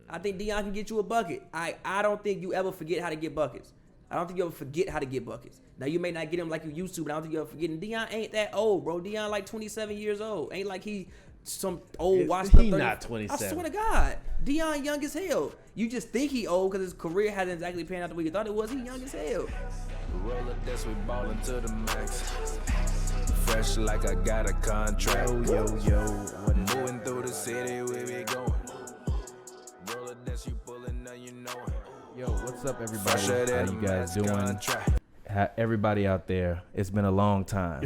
I think Deion can get you a bucket. I don't think you ever forget how to get buckets. I don't think you ever forget how to get buckets. Now, you may not get him like you used to, but I don't think you ever forget him. Deion ain't that old, bro. Deion like 27 years old. Ain't like he some old washed up. He not 27. I swear to God. Deion young as hell. You just think he old because his career hasn't exactly panned out the way you thought it was. He young as hell. Roll of this, we ballin' to the max. Fresh like I got a contract. Moving through the city, we be going. Roll of this, you pullin', now you know it. Yo, what's up, everybody? How you guys doing? Everybody out there, it's been a long time.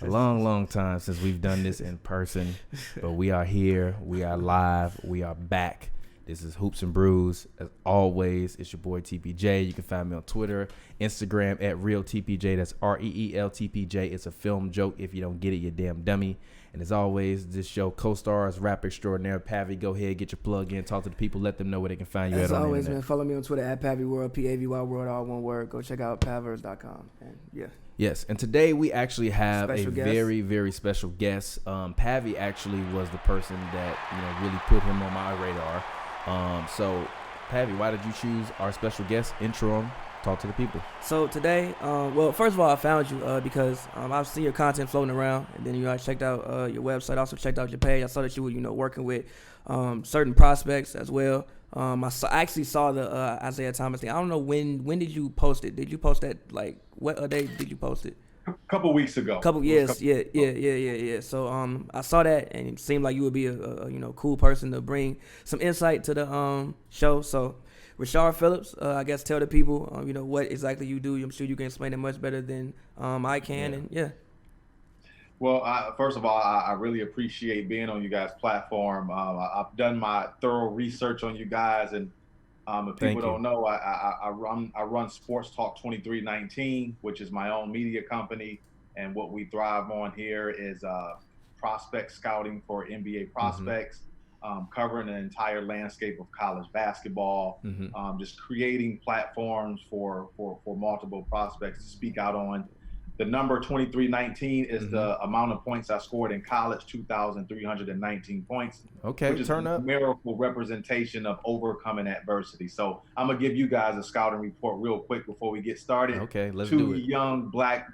A long time since we've done this in person. But we are here. We are live. We are back. This is Hoops and Brews. As always, it's your boy TPJ. You can find me on Twitter, Instagram at ReelTPJ. That's ReelTPJ. It's a film joke. If you don't get it, you damn dummy. And as always, this show co-stars rap extraordinaire Pavy. Go ahead, get your plug in, talk to the people, let them know where they can find you. As always, man, follow me on Twitter at PavyWorld, Pavy World, all one word. Go check out Pavers.com. And yeah. Yes, and today we actually have a very, very special guest. Pavy actually was the person that really put him on my radar. So, Pavy, why did you choose our special guest? Intro him, talk to the people. So today, well, first of all, I found you because I've seen your content floating around, and then I checked out your website, also checked out your page. I saw that you were working with certain prospects as well. I actually saw the Isiah Thomas thing. I don't know when did you post it? Did you post that, like, what day did you post it? A couple weeks ago. Yeah. So I saw that, and it seemed like you would be a cool person to bring some insight to the show. So Rashad Phillips, I guess tell the people what exactly you do. I'm sure you can explain it much better than I can. And yeah. Well, first of all, I really appreciate being on you guys' platform. I've done my thorough research on you guys, and if people don't know, I run Sports Talk 2319, which is my own media company, and what we thrive on here is prospect scouting for NBA prospects, covering the entire landscape of college basketball, just creating platforms for multiple prospects to speak out on. The number 2319 is the amount of points I scored in college, 2,319 points. Okay, which is a miracle representation of overcoming adversity. So I'm going to give you guys a scouting report real quick before we get started. Okay, let's do it. 2 young black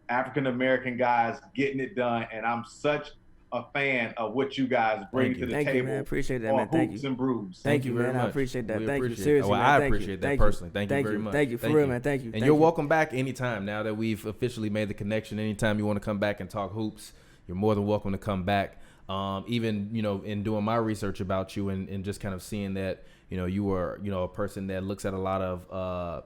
African-American guys getting it done, and I'm such a fan of what you guys bring to the table. Thank you, man. Appreciate that, man. Thank Hoops you. and Brews. Thank you, very man. much. I appreciate that. Thank you. It. Seriously, well, man. I appreciate that personally. Thank you very much. Thank you. For real, man. Thank you. And you're welcome back anytime. Now that we've officially made the connection, anytime you want to come back and talk hoops, you're more than welcome to come back. Even, in doing my research about you and just kind of seeing that, you were, a person that looks at a lot of,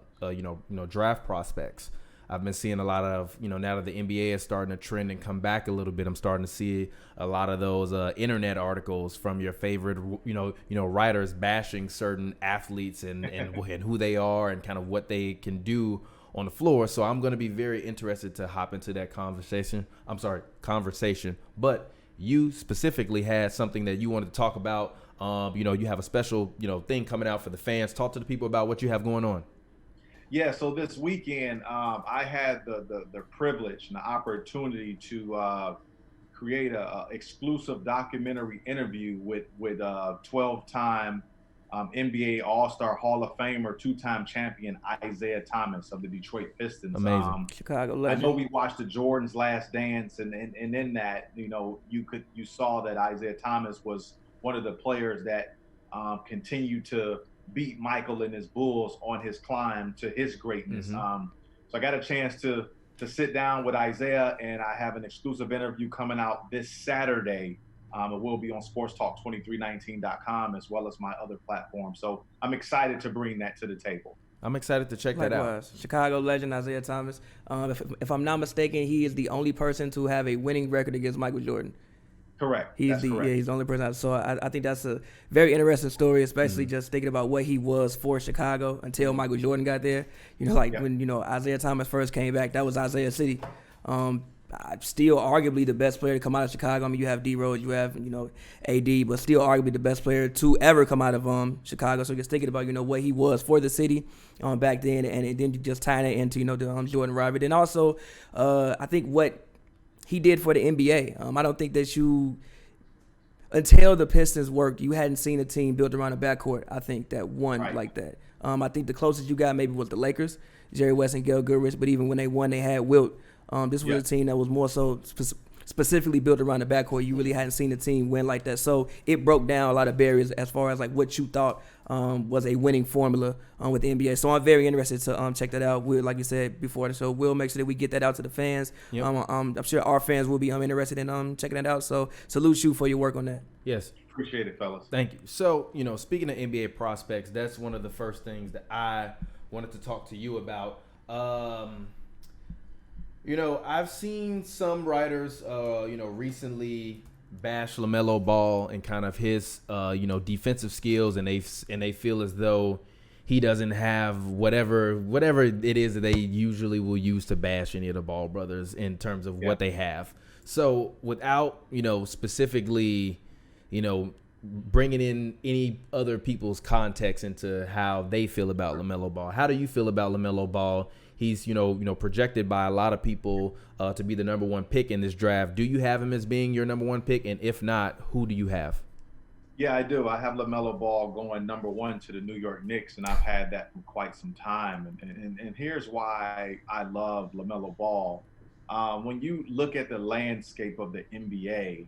draft prospects. I've been seeing a lot of, now that the NBA is starting to trend and come back a little bit, I'm starting to see a lot of those internet articles from your favorite, writers bashing certain athletes and who they are and kind of what they can do on the floor. So I'm going to be very interested to hop into that conversation. But you specifically had something that you wanted to talk about. You have a special, thing coming out for the fans. Talk to the people about what you have going on. Yeah, so this weekend, I had the privilege and the opportunity to create a exclusive documentary interview with 12-time NBA All-Star Hall of Famer, 2-time champion Isiah Thomas of the Detroit Pistons. Amazing. Chicago legend. I know we watched the Jordan's Last Dance, and in that, you saw that Isiah Thomas was one of the players that continued to beat Michael and his Bulls on his climb to his greatness. So I got a chance to sit down with Isiah, and I have an exclusive interview coming out this Saturday. It will be on sportstalk2319.com as well as my other platforms. So I'm excited to bring that to the table. I'm excited to check that out. Chicago legend Isiah Thomas. If I'm not mistaken, he is the only person to have a winning record against Michael Jordan. Correct. He's the only person. So I think that's a very interesting story, especially just thinking about what he was for Chicago until Michael Jordan got there. When Isiah Thomas first came back, that was Isaiah City. Still arguably the best player to come out of Chicago. I mean, you have D Rose, you have AD, but still arguably the best player to ever come out of Chicago. So just thinking about what he was for the city back then, and then just tying it into the Jordan rivalry. Then also I think what he did for the NBA. I don't think that until the Pistons worked, you hadn't seen a team built around a backcourt, I think, that won like that. I think the closest you got maybe was the Lakers, Jerry West and Gail Goodrich, but even when they won, they had Wilt. This was a team that was more so specifically built around the backcourt. You really hadn't seen a team win like that. So it broke down a lot of barriers as far as like what you thought was a winning formula with the NBA. So I'm very interested to check that out. We'll, like you said before the show, we'll make sure that we get that out to the fans. Yep. I'm sure our fans will be interested in checking that out. So salute you for your work on that. Yes. Appreciate it, fellas. Thank you. So, speaking of NBA prospects, that's one of the first things that I wanted to talk to you about. I've seen some writers, recently bash Lamelo Ball and kind of his, defensive skills, and they feel as though he doesn't have whatever it is that they usually will use to bash any of the Ball brothers in terms of what they have. So without, specifically, bringing in any other people's context into how they feel about Lamelo Ball, how do you feel about Lamelo Ball? He's, projected by a lot of people to be the number one pick in this draft. Do you have him as being your number one pick? And if not, who do you have? Yeah, I do. I have LaMelo Ball going number one to the New York Knicks, and I've had that for quite some time. And here's why I love LaMelo Ball. When you look at the landscape of the NBA,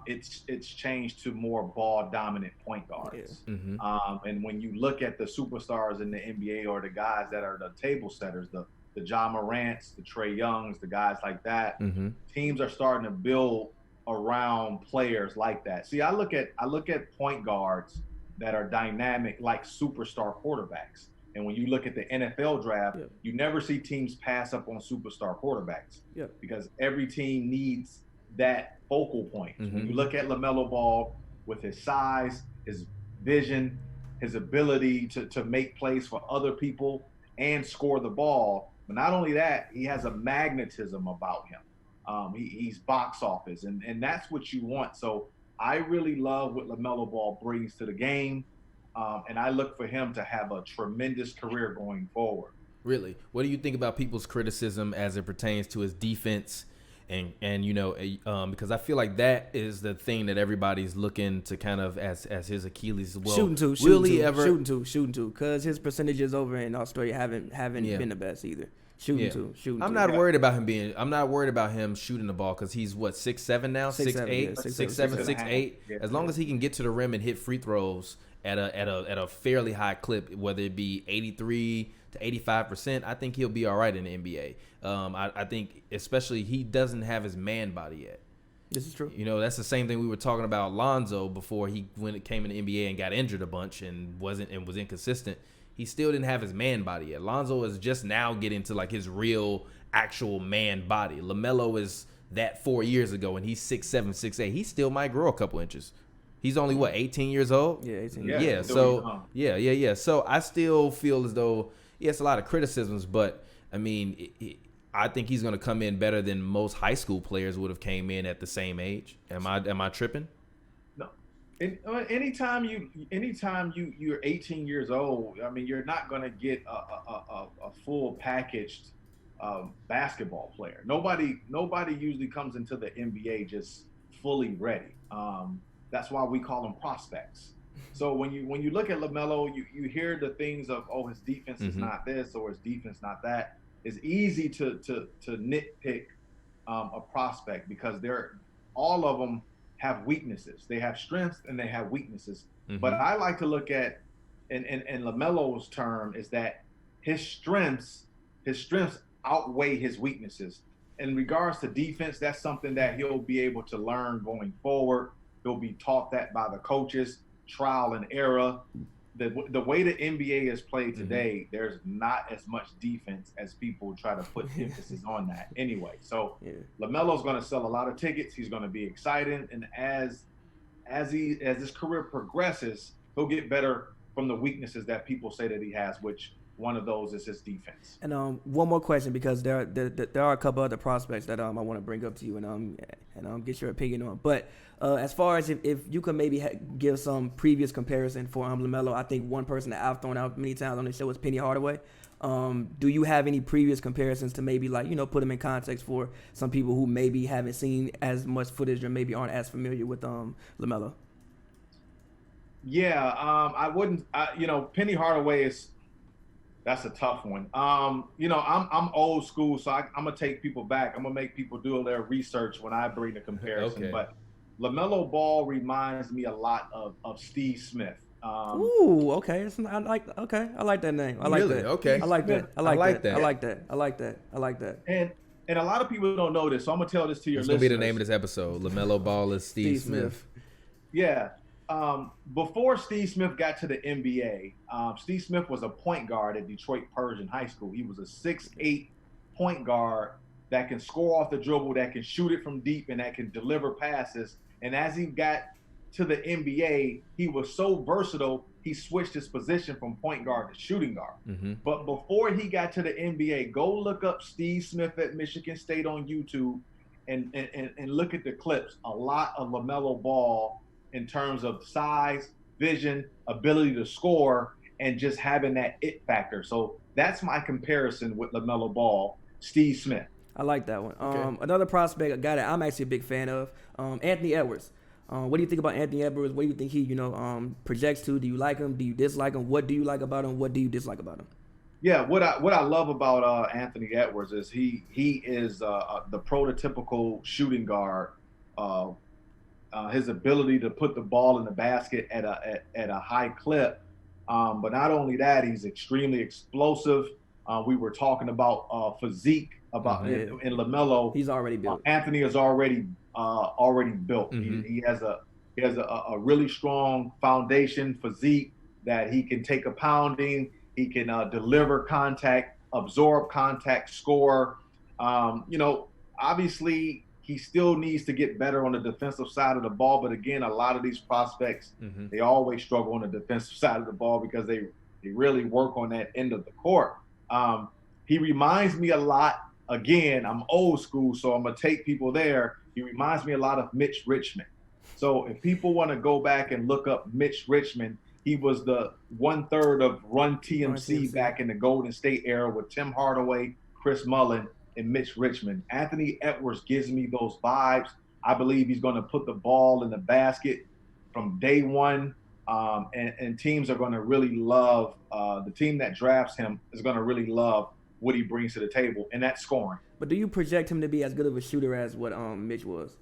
it's changed to more ball-dominant point guards. Yeah. Mm-hmm. And when you look at the superstars in the NBA, or the guys that are the table setters, the Ja Morants, the Trae Youngs, the guys like that, teams are starting to build around players like that. See, I look at point guards that are dynamic, like superstar quarterbacks. And when you look at the NFL draft, you never see teams pass up on superstar quarterbacks because every team needs that focal point. Mm-hmm. When you look at LaMelo Ball, with his size, his vision, his ability to make plays for other people and score the ball, but not only that, he has a magnetism about him. He's box office, and that's what you want. So I really love what LaMelo Ball brings to the game, and I look for him to have a tremendous career going forward. Really? What do you think about people's criticism as it pertains to his defense? And because I feel like that is the thing that everybody's looking to kind of as his Achilles. Well, shooting to, because his percentages over in Australia haven't been the best either. Shooting. I'm not worried about him shooting the ball because he's 6'7" now, 6'8", 6'7", 6'8". As long as he can get to the rim and hit free throws at a fairly high clip, whether it be 83 to 85%, I think he'll be all right in the NBA. I think especially he doesn't have his man body yet. This is true. That's the same thing we were talking about Lonzo before when it came in the NBA and got injured a bunch and was inconsistent. He still didn't have his man body yet. Lonzo is just now getting to like his real actual man body. LaMelo is that 4 years ago, and he's 6'7", 6'8". He still might grow a couple inches. He's only 18 years old? Yeah, 18. Yeah. So yeah. So I still feel as though it's a lot of criticisms, but I mean, I think he's going to come in better than most high school players would have came in at the same age. Am I tripping? No. Anytime you're 18 years old, I mean, you're not going to get a full packaged basketball player. Nobody usually comes into the NBA just fully ready. That's why we call them prospects. So when you look at LaMelo, you hear the things of, his defense is not this or his defense not that. It's easy to nitpick a prospect because all of them have weaknesses. They have strengths and they have weaknesses. Mm-hmm. But I like to look at, in LaMelo's term, is that his strengths outweigh his weaknesses. In regards to defense, that's something that he'll be able to learn going forward. He'll be taught that by the coaches, trial and error. The way the NBA is played today, there's not as much defense as people try to put emphasis on that anyway. So LaMelo's going to sell a lot of tickets. He's going to be exciting, and as his career progresses, he'll get better from the weaknesses that people say that he has, which one of those is his defense. And one more question, because there are a couple other prospects that I want to bring up to you and get your opinion on. But as far as if you could maybe give some previous comparison for Lamelo, I think one person that I've thrown out many times on the show is Penny Hardaway. Do you have any previous comparisons to maybe put them in context for some people who maybe haven't seen as much footage or maybe aren't as familiar with Lamelo? Yeah, I wouldn't. Penny Hardaway that's a tough one. I'm old school, so I'm gonna take people back. I'm gonna make people do their research when I bring the comparison. Okay. But LaMelo Ball reminds me a lot of Steve Smith. Ooh, okay. I like that name. I like Really? that. Okay. I like that. I like like that. that. I like that. I like that. I like that. And a lot of people don't know this, so I'm gonna tell this to your It's listeners. gonna be the name of this episode. LaMelo Ball is Steve Smith. Yeah. Before Steve Smith got to the NBA, Steve Smith was a point guard at Detroit Persian High School. He was a 6'8" point guard that can score off the dribble, that can shoot it from deep, and that can deliver passes. And as he got to the NBA, he was so versatile, he switched his position from point guard to shooting guard. Mm-hmm. But before he got to the NBA, go look up Steve Smith at Michigan State on YouTube and look at the clips. A lot of LaMelo Ball in terms of size, vision, ability to score, and just having that it factor. So that's my comparison with LaMelo Ball, Steve Smith. I like that one. Okay. Another prospect, a guy that I'm actually a big fan of, Anthony Edwards. What do you think about Anthony Edwards? What do you think he, projects to? Do you like him? Do you dislike him? What do you like about him? What do you dislike about him? Yeah, what I love about Anthony Edwards is he is the prototypical shooting guard. His ability to put the ball in the basket at a high clip, but not only that, he's extremely explosive. We were talking about physique in LaMelo. He's already built. Anthony is already built. Mm-hmm. He has a really strong foundation physique that he can take a pounding. He can deliver contact, absorb contact, score. Obviously, he still needs to get better on the defensive side of the ball. But again, a lot of these prospects, Mm-hmm. they always struggle on the defensive side of the ball because they really work on that end of the court. He reminds me a lot. Again, I'm old school, so I'm going to take people there. He reminds me a lot of Mitch Richmond. So if people want to go back and look up Mitch Richmond, he was the 1/3 of Run TMC back in the Golden State era with Tim Hardaway, Chris Mullin, and Mitch Richmond. Anthony Edwards gives me those vibes. I believe he's going to put the ball in the basket from day one, and teams are going to really love the team that drafts him is going to really love what he brings to the table, and that's scoring. But do you project him to be as good of a shooter as what Mitch was?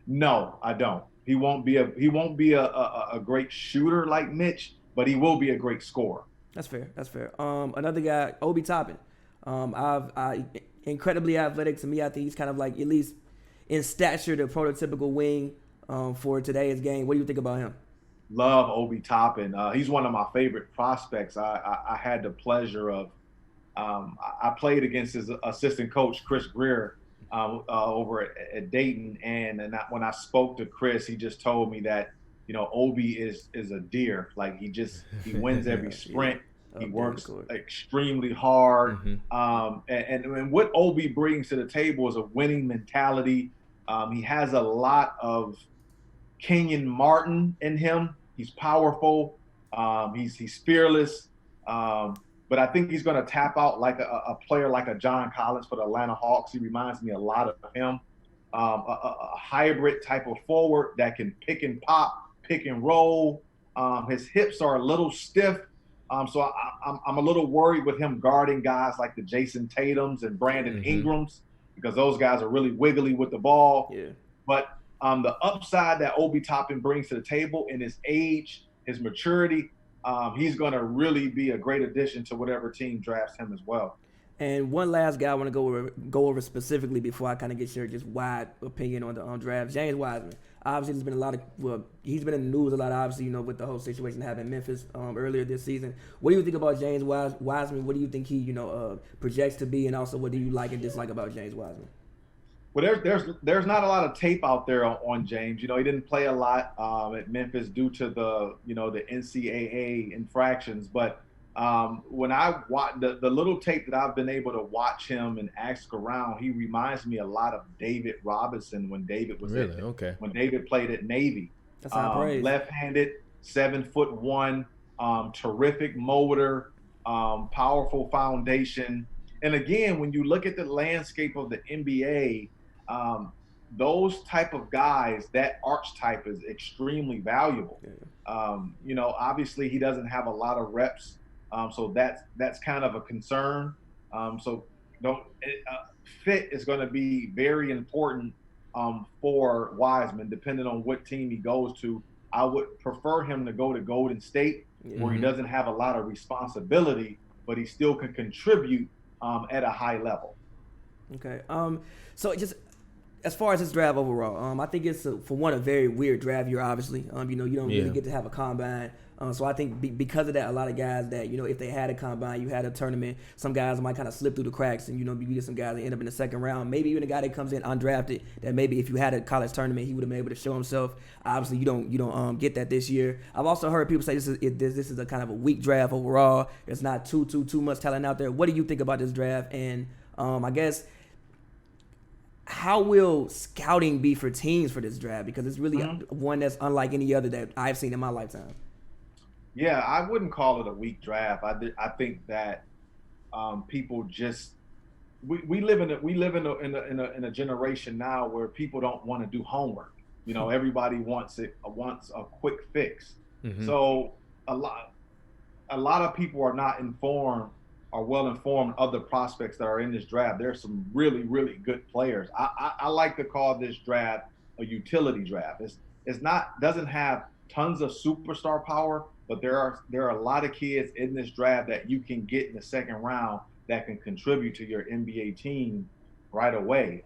No, I don't. He won't be a great shooter like Mitch, but he will be a great scorer. That's fair. That's fair. Another guy, Obi Toppin. Incredibly athletic to me. I think he's kind of like, at least in stature, the prototypical wing for today's game. What do you think about him? Love Obi Toppin. He's one of my favorite prospects. I had the pleasure of I played against his assistant coach, Chris Greer, over at Dayton. And when I spoke to Chris, he just told me that, Obi is a deer. Like he wins every sprint. He works extremely hard. Mm-hmm. And what Obi brings to the table is a winning mentality. He has a lot of Kenyon Martin in him. He's powerful. He's fearless. But I think he's going to tap out like a player like a John Collins for the Atlanta Hawks. He reminds me a lot of him. A hybrid type of forward that can pick and pop, pick and roll. His hips are a little stiff. So I'm a little worried with him guarding guys like the Jason Tatums and Brandon Mm-hmm. Ingrams, because those guys are really wiggly with the ball. Yeah. But the upside that Obi Toppin brings to the table in his age, his maturity, he's going to really be a great addition to whatever team drafts him as well. And one last guy I want to go over specifically before I kind of get your just wide opinion on the draft. James Wiseman. Obviously, there's been he's been in the news a lot, obviously, with the whole situation happening in Memphis earlier this season. What do you think about James Wiseman? What do you think he, projects to be? And also, what do you like and dislike about James Wiseman? Well, there's not a lot of tape out there on James. He didn't play a lot at Memphis due to the NCAA infractions. But When I watch the little tape that I've been able to watch him and ask around, he reminds me a lot of David Robinson when David was when David played at Navy. That's high praise. Left-handed, 7'1", terrific motor, powerful foundation. And again, when you look at the landscape of the NBA, those type of guys, that archetype is extremely valuable. You know, obviously he doesn't have a lot of reps, so that's kind of a concern. Fit is going to be very important for Wiseman, depending on what team he goes to. I would prefer him to go to Golden State, where he doesn't have a lot of responsibility, but he still can contribute at a high level. Okay. So just as far as this draft overall, I think it's for one a very weird draft year. Obviously, you know, you don't really get to have a combine. So I think because of that, a lot of guys that, you know, if they had a combine, you had a tournament, some guys might kind of slip through the cracks, and, you know, you get some guys that end up in the second round. Maybe even a guy that comes in undrafted that maybe if you had a college tournament, he would have been able to show himself. Obviously, you don't get that this year. I've also heard people say this is a kind of a weak draft overall. There's not too much talent out there. What do you think about this draft? And I guess, how will scouting be for teams for this draft? Because it's really one that's unlike any other that I've seen in my lifetime. Yeah, I wouldn't call it a weak draft. I think that people just we live in a generation now where people don't want to do homework. You know, everybody wants a quick fix. So a lot of people are not informed or well informed of the prospects that are in this draft. There's some really, really good players. I like to call this draft a utility draft. Doesn't have tons of superstar power, but there are a lot of kids in this draft that you can get in the second round that can contribute to your NBA team right away.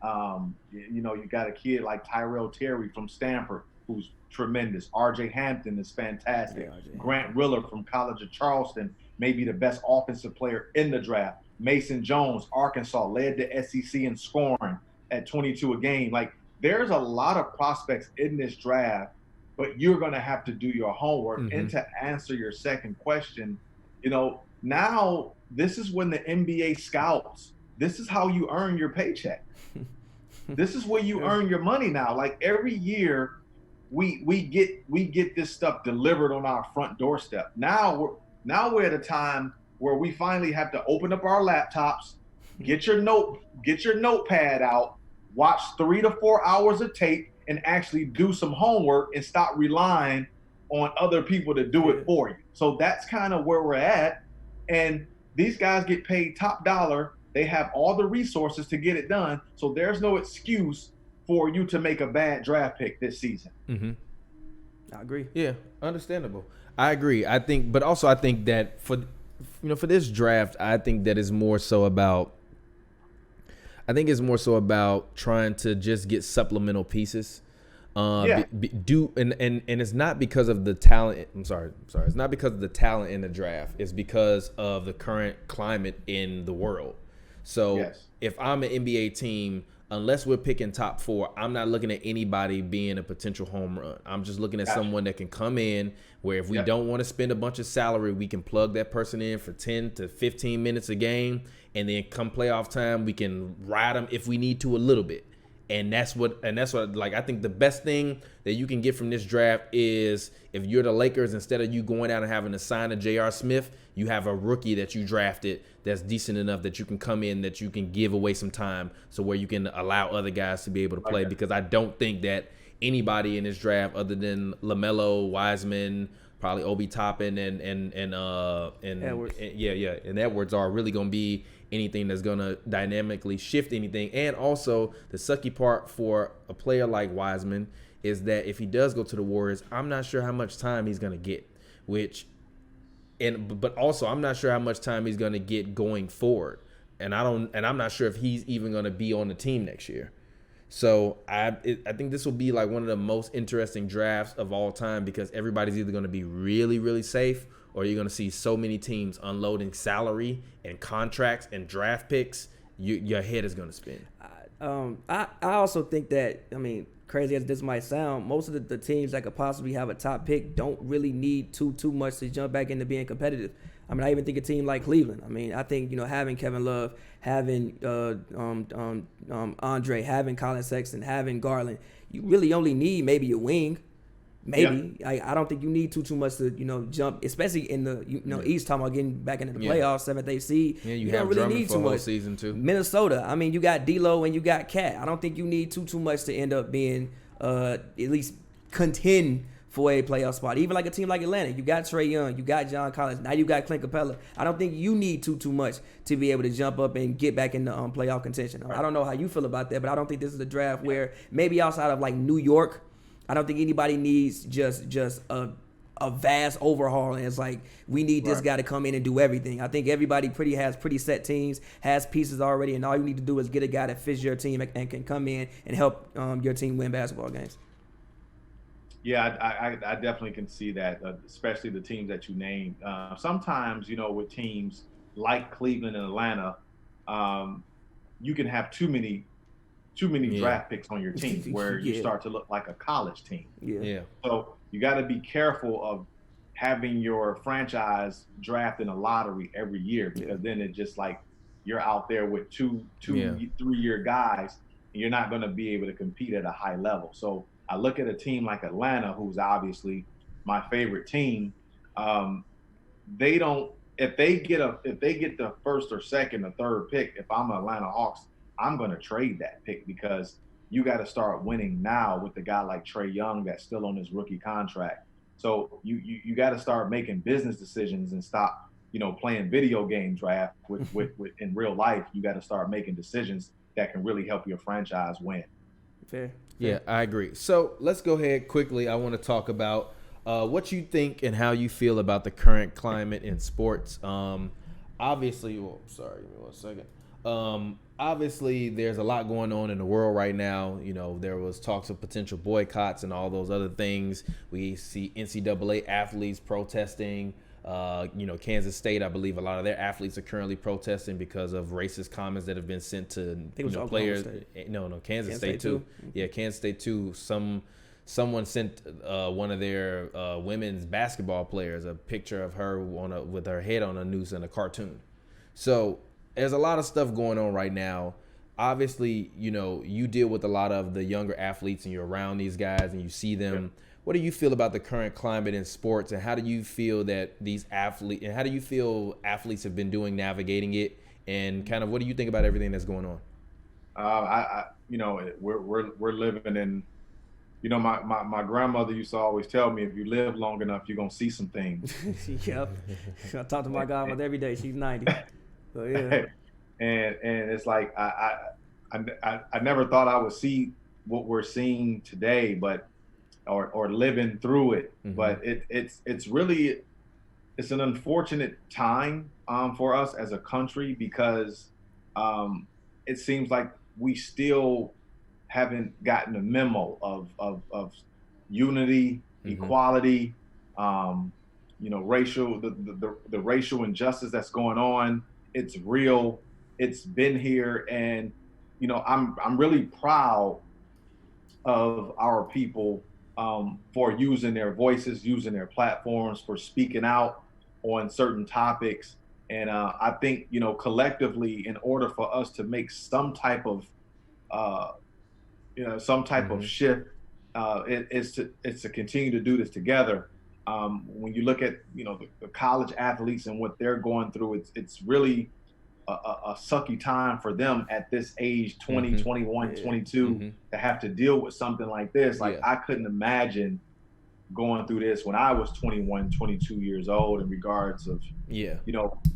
You know, you got a kid like Tyrell Terry from Stanford, who's tremendous. RJ Hampton is fantastic. Yeah, Grant Riller from College of Charleston, maybe the best offensive player in the draft. Mason Jones, Arkansas, led the SEC in scoring at 22 a game. Like, there's a lot of prospects in this draft, but you're going to have to do your homework. And to answer your second question, you know, now this is when the NBA scouts, this is how you earn your paycheck. This is where you earn your money now. Like, every year we get this stuff delivered on our front doorstep. Now we're at a time where we finally have to open up our laptops, get your notepad out, watch 3 to 4 hours of tape, and actually do some homework and stop relying on other people to do it for you. So that's kind of where we're at. And these guys get paid top dollar. They have all the resources to get it done. So there's no excuse for you to make a bad draft pick this season. I agree. Yeah, understandable. I agree. I think that for this draft, I think that is more so about trying to just get supplemental pieces. And it's not because of the talent. I'm sorry. It's not because of the talent in the draft. It's because of the current climate in the world. So if I'm an NBA team, unless we're picking top 4, I'm not looking at anybody being a potential home run. I'm just looking at someone that can come in where if we don't want to spend a bunch of salary, we can plug that person in for 10 to 15 minutes a game. And then come playoff time, we can ride them if we need to a little bit. And that's what like, I think the best thing that you can get from this draft is if you're the Lakers, instead of you going out and having to sign a J.R. Smith, you have a rookie that you drafted that's decent enough that you can come in, that you can give away some time, so where you can allow other guys to be able to play. Because I don't think that anybody in this draft other than Lamelo, Wiseman, probably Obi Toppin and Edwards. And Edwards are really going to be anything that's going to dynamically shift anything. And also the sucky part for a player like Wiseman is that if he does go to the Warriors, I'm not sure how much time he's going to get, but also I'm not sure how much time he's going to get going forward. And I'm not sure if he's even going to be on the team next year. So I think this will be like one of the most interesting drafts of all time, because everybody's either going to be really, really safe, or you're going to see so many teams unloading salary and contracts and draft picks. Your head is going to spin. I also think that, crazy as this might sound, most of the teams that could possibly have a top pick don't really need too much to jump back into being competitive. I mean, I even think a team like Cleveland. I mean, I think, having Kevin Love, having Andre, having Colin Sexton, having Garland, you really only need maybe a wing. Maybe. Yeah. I don't think you need too much to, jump, especially in the East, talking about getting back into the playoffs, 7th, 8th seed. Yeah, you don't really Drummond need for too a whole much. Season too. Minnesota, I mean, you got D'Lo and you got Cat. I don't think you need too much to end up being at least contend for a playoff spot. Even like a team like Atlanta, you got Trae Young, you got John Collins, now you got Clint Capella. I don't think you need too much to be able to jump up and get back into playoff contention. I don't know how you feel about that, but I don't think this is a draft where maybe outside of like New York, I don't think anybody needs just a vast overhaul, and it's like we need this guy to come in and do everything. I think everybody has pretty set teams, has pieces already, and all you need to do is get a guy that fits your team and can come in and help your team win basketball games. Yeah, I definitely can see that, especially the teams that you named. Sometimes, with teams like Cleveland and Atlanta, you can have too many draft picks on your team where you start to look like a college team. Yeah. So you got to be careful of having your franchise draft in a lottery every year, because then it's just like you're out there with two 3-year guys, and you're not going to be able to compete at a high level. So I look at a team like Atlanta, who's obviously my favorite team. They don't. If they get the first or second or third pick, if I'm Atlanta Hawks, I'm going to trade that pick, because you got to start winning now with a guy like Trae Young that's still on his rookie contract. So you got to start making business decisions and stop, playing video game draft with in real life. You got to start making decisions that can really help your franchise win. Fair. Yeah, I agree. So let's go ahead quickly. I want to talk about what you think and how you feel about the current climate in sports. Obviously, give me 1 second. Obviously, there's a lot going on in the world right now. There was talks of potential boycotts and all those other things. We see NCAA athletes protesting. Kansas State, I believe a lot of their athletes are currently protesting because of racist comments that have been sent to players. No, Kansas State too. Yeah, Kansas State too. Someone sent one of their women's basketball players a picture of her with her head on a noose in a cartoon. So there's a lot of stuff going on right now. Obviously, you deal with a lot of the younger athletes and you're around these guys and you see them. Yeah. What do you feel about the current climate in sports, and how do you feel that athletes have been doing navigating it, and kind of what do you think about everything that's going on? We're living in, my grandmother used to always tell me, if you live long enough, you're gonna see some things. Yep. I talk to my grandmother every day. She's 90. So yeah. And it's like I never thought I would see what we're seeing today, but or living through it. Mm-hmm. But it's really an unfortunate time for us as a country, because it seems like we still haven't gotten a memo of unity, mm-hmm. equality, racial the racial injustice that's going on. It's real. It's been here, and I'm really proud of our people for using their voices, using their platforms, for speaking out on certain topics. And I think, collectively, in order for us to make some type of mm-hmm. of shift, it's to continue to do this together. When you look at, the college athletes and what they're going through, it's really a sucky time for them at this age, 20, mm-hmm. 21, yeah. 22, mm-hmm. to have to deal with something like this. Like, yeah. I couldn't imagine going through this when I was 21, 22 years old, in regards of,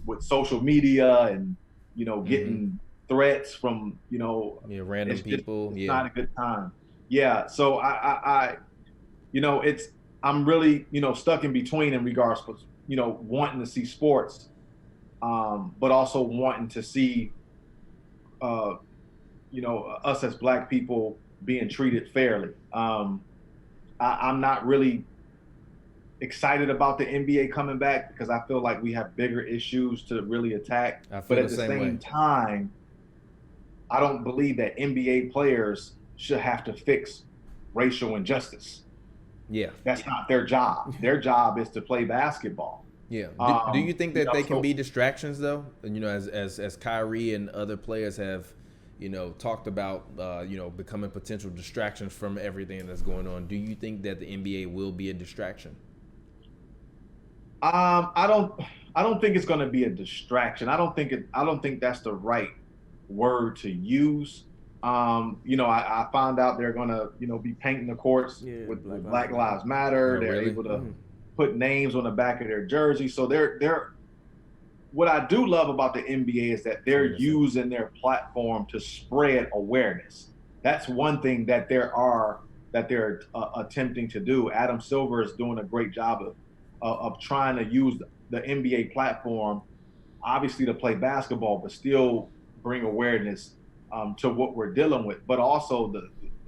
with social media and, getting mm-hmm. threats from, random people. It's not a good time. Yeah. So I'm really, stuck in between in regards to, wanting to see sports, but also wanting to see, us as Black people being treated fairly. I'm not really excited about the NBA coming back, because I feel like we have bigger issues to really attack. But at the same time, I don't believe that NBA players should have to fix racial injustice. Yeah. That's not their job. Their job is to play basketball. Yeah. Do you think that they can be distractions though? And, as Kyrie and other players have, talked about, becoming potential distractions from everything that's going on. Do you think that the NBA will be a distraction? I don't think it's going to be a distraction. I don't think that's the right word to use. I found out they're going to, be painting the courts with Black Lives Matter. They're able to put names on the back of their jersey. So they're what I do love about the NBA is that they're using their platform to spread awareness. That's one thing that they're attempting to do. Adam Silver is doing a great job of trying to use the NBA platform, obviously to play basketball, but still bring awareness to what we're dealing with. But also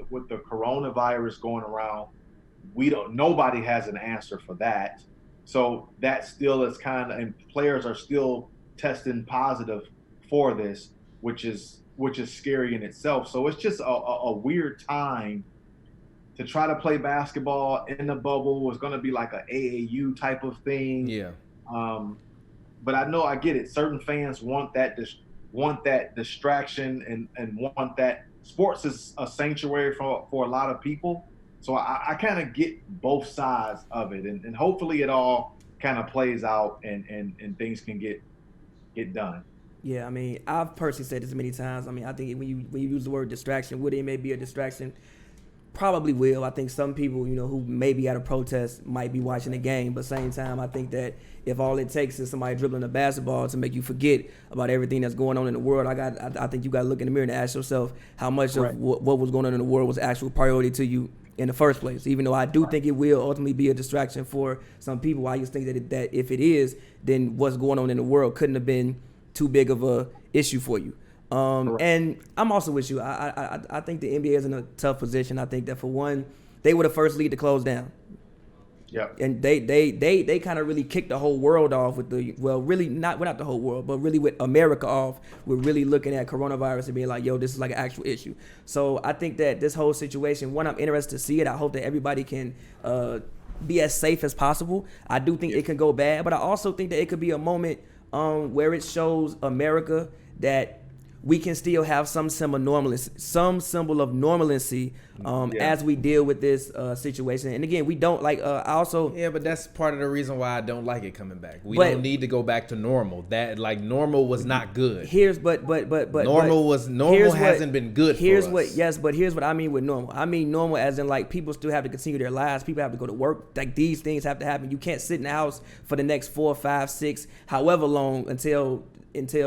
with the coronavirus going around, nobody has an answer for that. So that still is and players are still testing positive for this, which is scary in itself. So it's just a weird time to try to play basketball in the bubble. It's going to be like a AAU type of thing. Yeah. But I get it. Certain fans want that distraction and want that. Sports is a sanctuary for a lot of people. So I kind of get both sides of it, and hopefully it all kind of plays out and things can get done. Yeah, I mean, I've personally said this many times. I mean, I think when you use the word distraction, would it may be a distraction? Probably will. I think some people, who may be at a protest might be watching the game, but same time, I think that if all it takes is somebody dribbling a basketball to make you forget about everything that's going on in the world, I think you got to look in the mirror and ask yourself how much of what was going on in the world was actual priority to you in the first place. Even though I do think it will ultimately be a distraction for some people, I just think that if it is, then what's going on in the world couldn't have been too big of a issue for you. And I'm also with you. I think the NBA is in a tough position. I think that for one, they were the first league to close down. Yeah. And they kind of really kicked the whole world off with not the whole world, but really with America off. We're really looking at coronavirus and being like, yo, this is like an actual issue. So I think that this whole situation, one, I'm interested to see it. I hope that everybody can be as safe as possible. I do think it can go bad, but I also think that it could be a moment where it shows America that we can still have some symbol of normalcy as we deal with this situation. And again, we don't but that's part of the reason why I don't like it coming back. We don't need to go back to normal. That normal was not good. Normal hasn't been good for us. But here's what I mean with normal. I mean normal as in people still have to continue their lives. People have to go to work. These things have to happen. You can't sit in the house for the next 4, 5, 6, however long until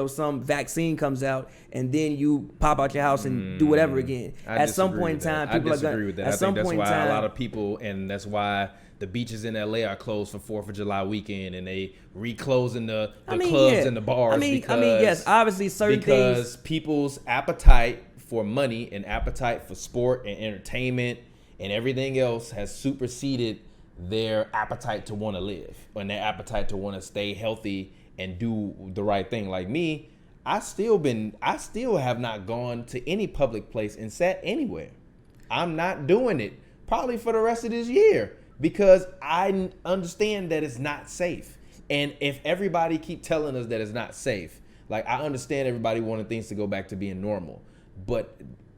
some vaccine comes out, and then you pop out your house and do whatever again. At some point in time, people are going to agree with that. I think that's why a lot of people, and that's why the beaches in LA are closed for 4th of July weekend, and they reclosing the clubs and the bars. Yes, obviously certain things. Because people's appetite for money and appetite for sport and entertainment and everything else has superseded their appetite to want to live and their appetite to want to stay healthy and do the right thing. Like me, I still have not gone to any public place and sat anywhere. I'm not doing it probably for the rest of this year because I understand that it's not safe. And if everybody keep telling us that it's not safe, I understand everybody wanting things to go back to being normal, but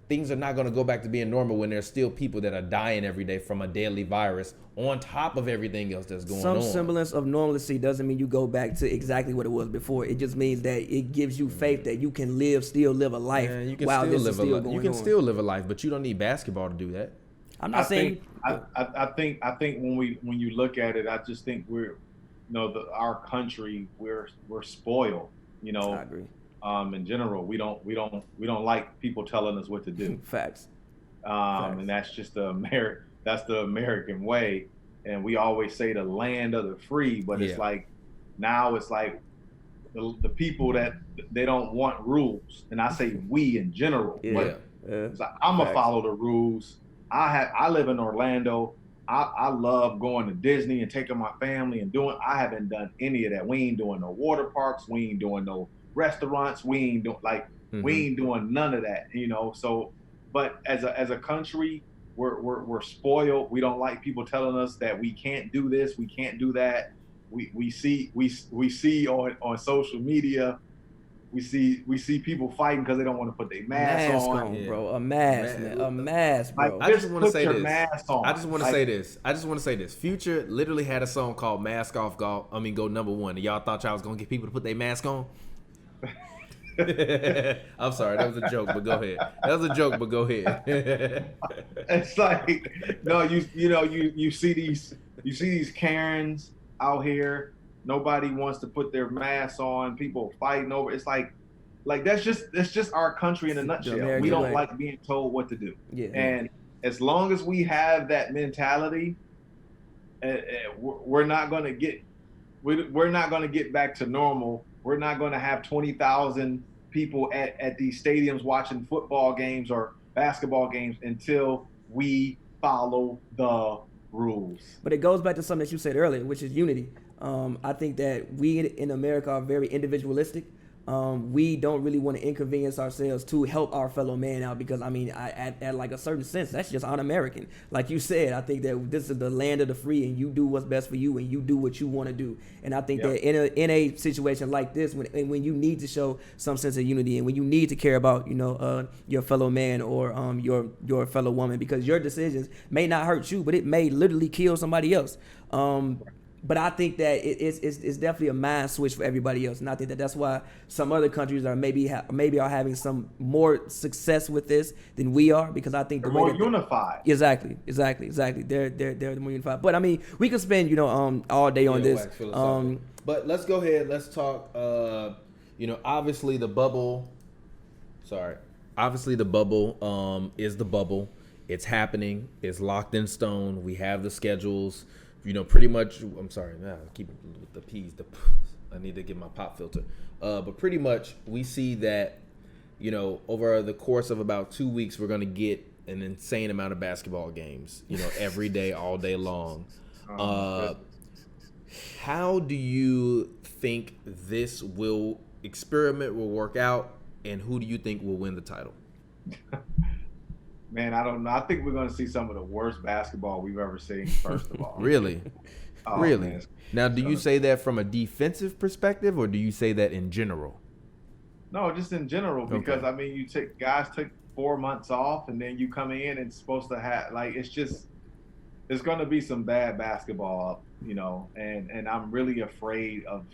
things are not going to go back to being normal when there's still people that are dying every day from a deadly virus on top of everything else that's going on. Some semblance of normalcy doesn't mean you go back to exactly what it was before. It just means that it gives you faith that you can still live a life while this is still going on. You can still live a life, but you don't need basketball to do that. I'm not saying. I think when you look at it, I just think we're, our country, we're spoiled. I agree. In general, we don't like people telling us what to do. Facts. And that's just the American way. And we always say the land of the free, but it's now it's the people that they don't want rules. And I say we in general, but I'm gonna follow the rules. I live in Orlando. I love going to Disney and taking my family and I haven't done any of that. We ain't doing no water parks. We ain't doing no restaurants. We ain't doing we ain't doing none of that, So, but as a country, we're spoiled. We don't like people telling us that we can't do this, we can't do that. We see on social media, we see people fighting because they don't want to put their mask on. Yeah. Bro. A mask, man. A mask, bro. I just want to say this. I just want to say this. Future literally had a song called "Mask Off." Go number one. And y'all thought y'all was gonna get people to put their mask on. I'm sorry, that was a joke, but go ahead. It's like, no, you see these Karens out here. Nobody wants to put their masks on. People fighting over. It's like that's just our country in a nutshell. We don't like being told what to do. Yeah. And as long as we have that mentality, we're not going to get back to normal. We're not going to have 20,000 people at these stadiums watching football games or basketball games until we follow the rules. But it goes back to something that you said earlier, which is unity. I think that we in America are very individualistic. We don't really want to inconvenience ourselves to help our fellow man out because, at like a certain sense, that's just un-American. Like you said, I think that this is the land of the free and you do what's best for you and you do what you want to do. And I think that in a situation like this, when you need to show some sense of unity and when you need to care about, your fellow man or your fellow woman, because your decisions may not hurt you, but it may literally kill somebody else. But I think that it's definitely a mind switch for everybody else, and I think that that's why some other countries are maybe are having some more success with this than we are, because I think they're more unified. Exactly. They're more unified. But we could spend all day on this. But let's go ahead. Let's talk. Obviously the bubble. Obviously the bubble is the bubble. It's happening. It's locked in stone. We have the schedules. Pretty much, I'm sorry, keep it with the P's. I need to get my pop filter. But pretty much, we see that, over the course of about 2 weeks, we're going to get an insane amount of basketball games, every day, all day long. How do you think this experiment will work out, and who do you think will win the title? Man, I don't know. I think we're going to see some of the worst basketball we've ever seen, first of all. Really? Really? Man. Now, do you say that from a defensive perspective, or do you say that in general? No, just in general, because, you guys took 4 months off, and then you come in and it's supposed to have, it's going to be some bad basketball, and I'm really afraid of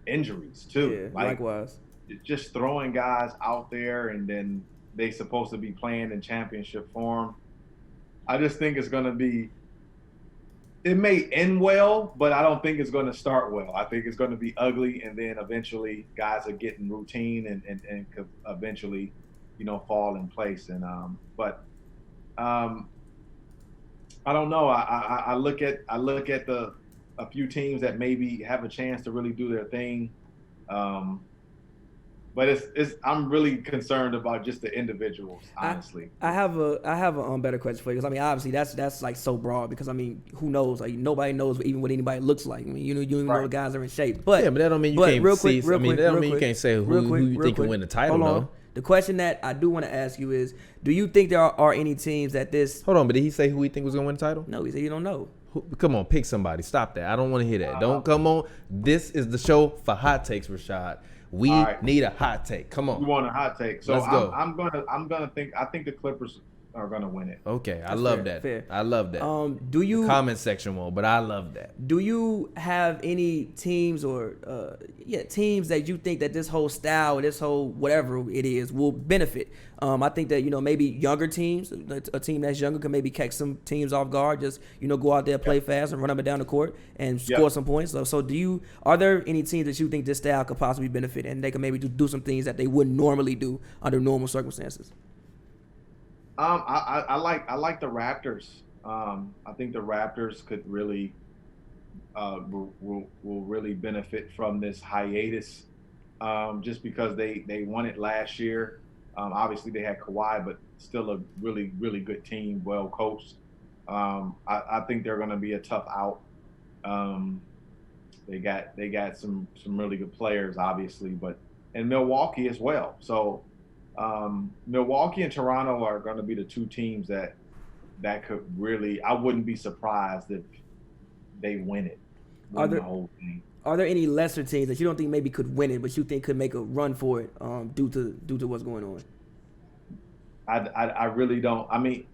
injuries, too. Yeah, likewise. Just throwing guys out there, and then they supposed to be playing in championship form. I just think it's going to be, it may end well, but I don't think it's going to start well. I think it's going to be ugly, and then eventually guys are getting routine and could eventually, fall in place. And I don't know. I look at a few teams that maybe have a chance to really do their thing. But I'm really concerned about just the individuals, honestly. I have a better question for you, because obviously that's like so broad, because who knows? Like, nobody knows even what anybody looks like. You don't know the guys are in shape. But that don't mean you can't see. That don't mean you can't say who you think can win the title. Hold on. The question that I do want to ask you is, do you think there are any teams that this? Hold on, but did he say who he think was gonna win the title? No, he said you don't know. Come on, pick somebody. Stop that. I don't want to hear that. Don't come on. This is the show for hot takes, Rashad. We need a hot take. Come on. You want a hot take? So let's go. I'm gonna think. I think the Clippers are gonna win it. Okay, I love that. Fair. I love that. Do you? The comment section won't, but I love that. Do you have any teams or teams that you think that this whole style, this whole whatever it is, will benefit? I think that maybe younger teams, a team that's younger can maybe catch some teams off guard. Just go out there, play fast, and run up and down the court and score some points. So are there any teams that you think this style could possibly benefit, and they can maybe do some things that they wouldn't normally do under normal circumstances? I like the Raptors. I think the Raptors could really will really benefit from this hiatus, just because they won it last year. Obviously they had Kawhi, but still a really, really good team, well coached. I think they're going to be a tough out. They got some really good players, obviously, and Milwaukee as well. So Milwaukee and Toronto are going to be the two teams that that could really, I wouldn't be surprised if they win the whole thing. Are there any lesser teams that you don't think maybe could win it, but you think could make a run for it due to what's going on? I really don't. I mean,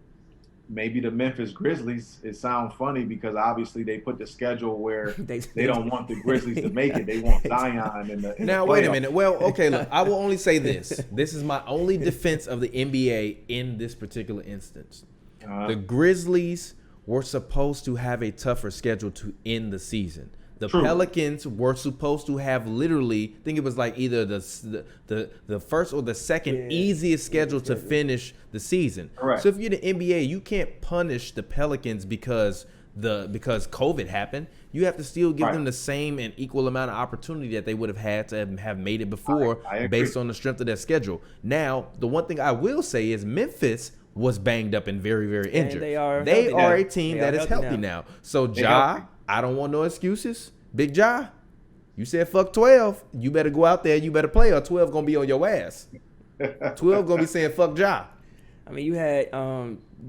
maybe the Memphis Grizzlies. It sounds funny because obviously they put the schedule where they don't want the Grizzlies to make it. They want Zion in the now the wait a minute. Well, okay, look, I will only say this. This is my only defense of the NBA in this particular instance. The Grizzlies were supposed to have a tougher schedule to end the season. The True. Pelicans were supposed to have literally, I think it was like either the first or the second easiest schedule to finish the season. Correct. So if you're the NBA, you can't punish the Pelicans because COVID happened. You have to still give them the same and equal amount of opportunity that they would have had to have made it before, based on the strength of their schedule. Now, the one thing I will say is Memphis was banged up and very, very injured. They are a team that is healthy now. So Ja, I don't want no excuses. Big Ja, you said fuck 12. You better go out there. You better play, or 12 gonna be on your ass. 12 gonna be saying fuck Ja. I mean, you had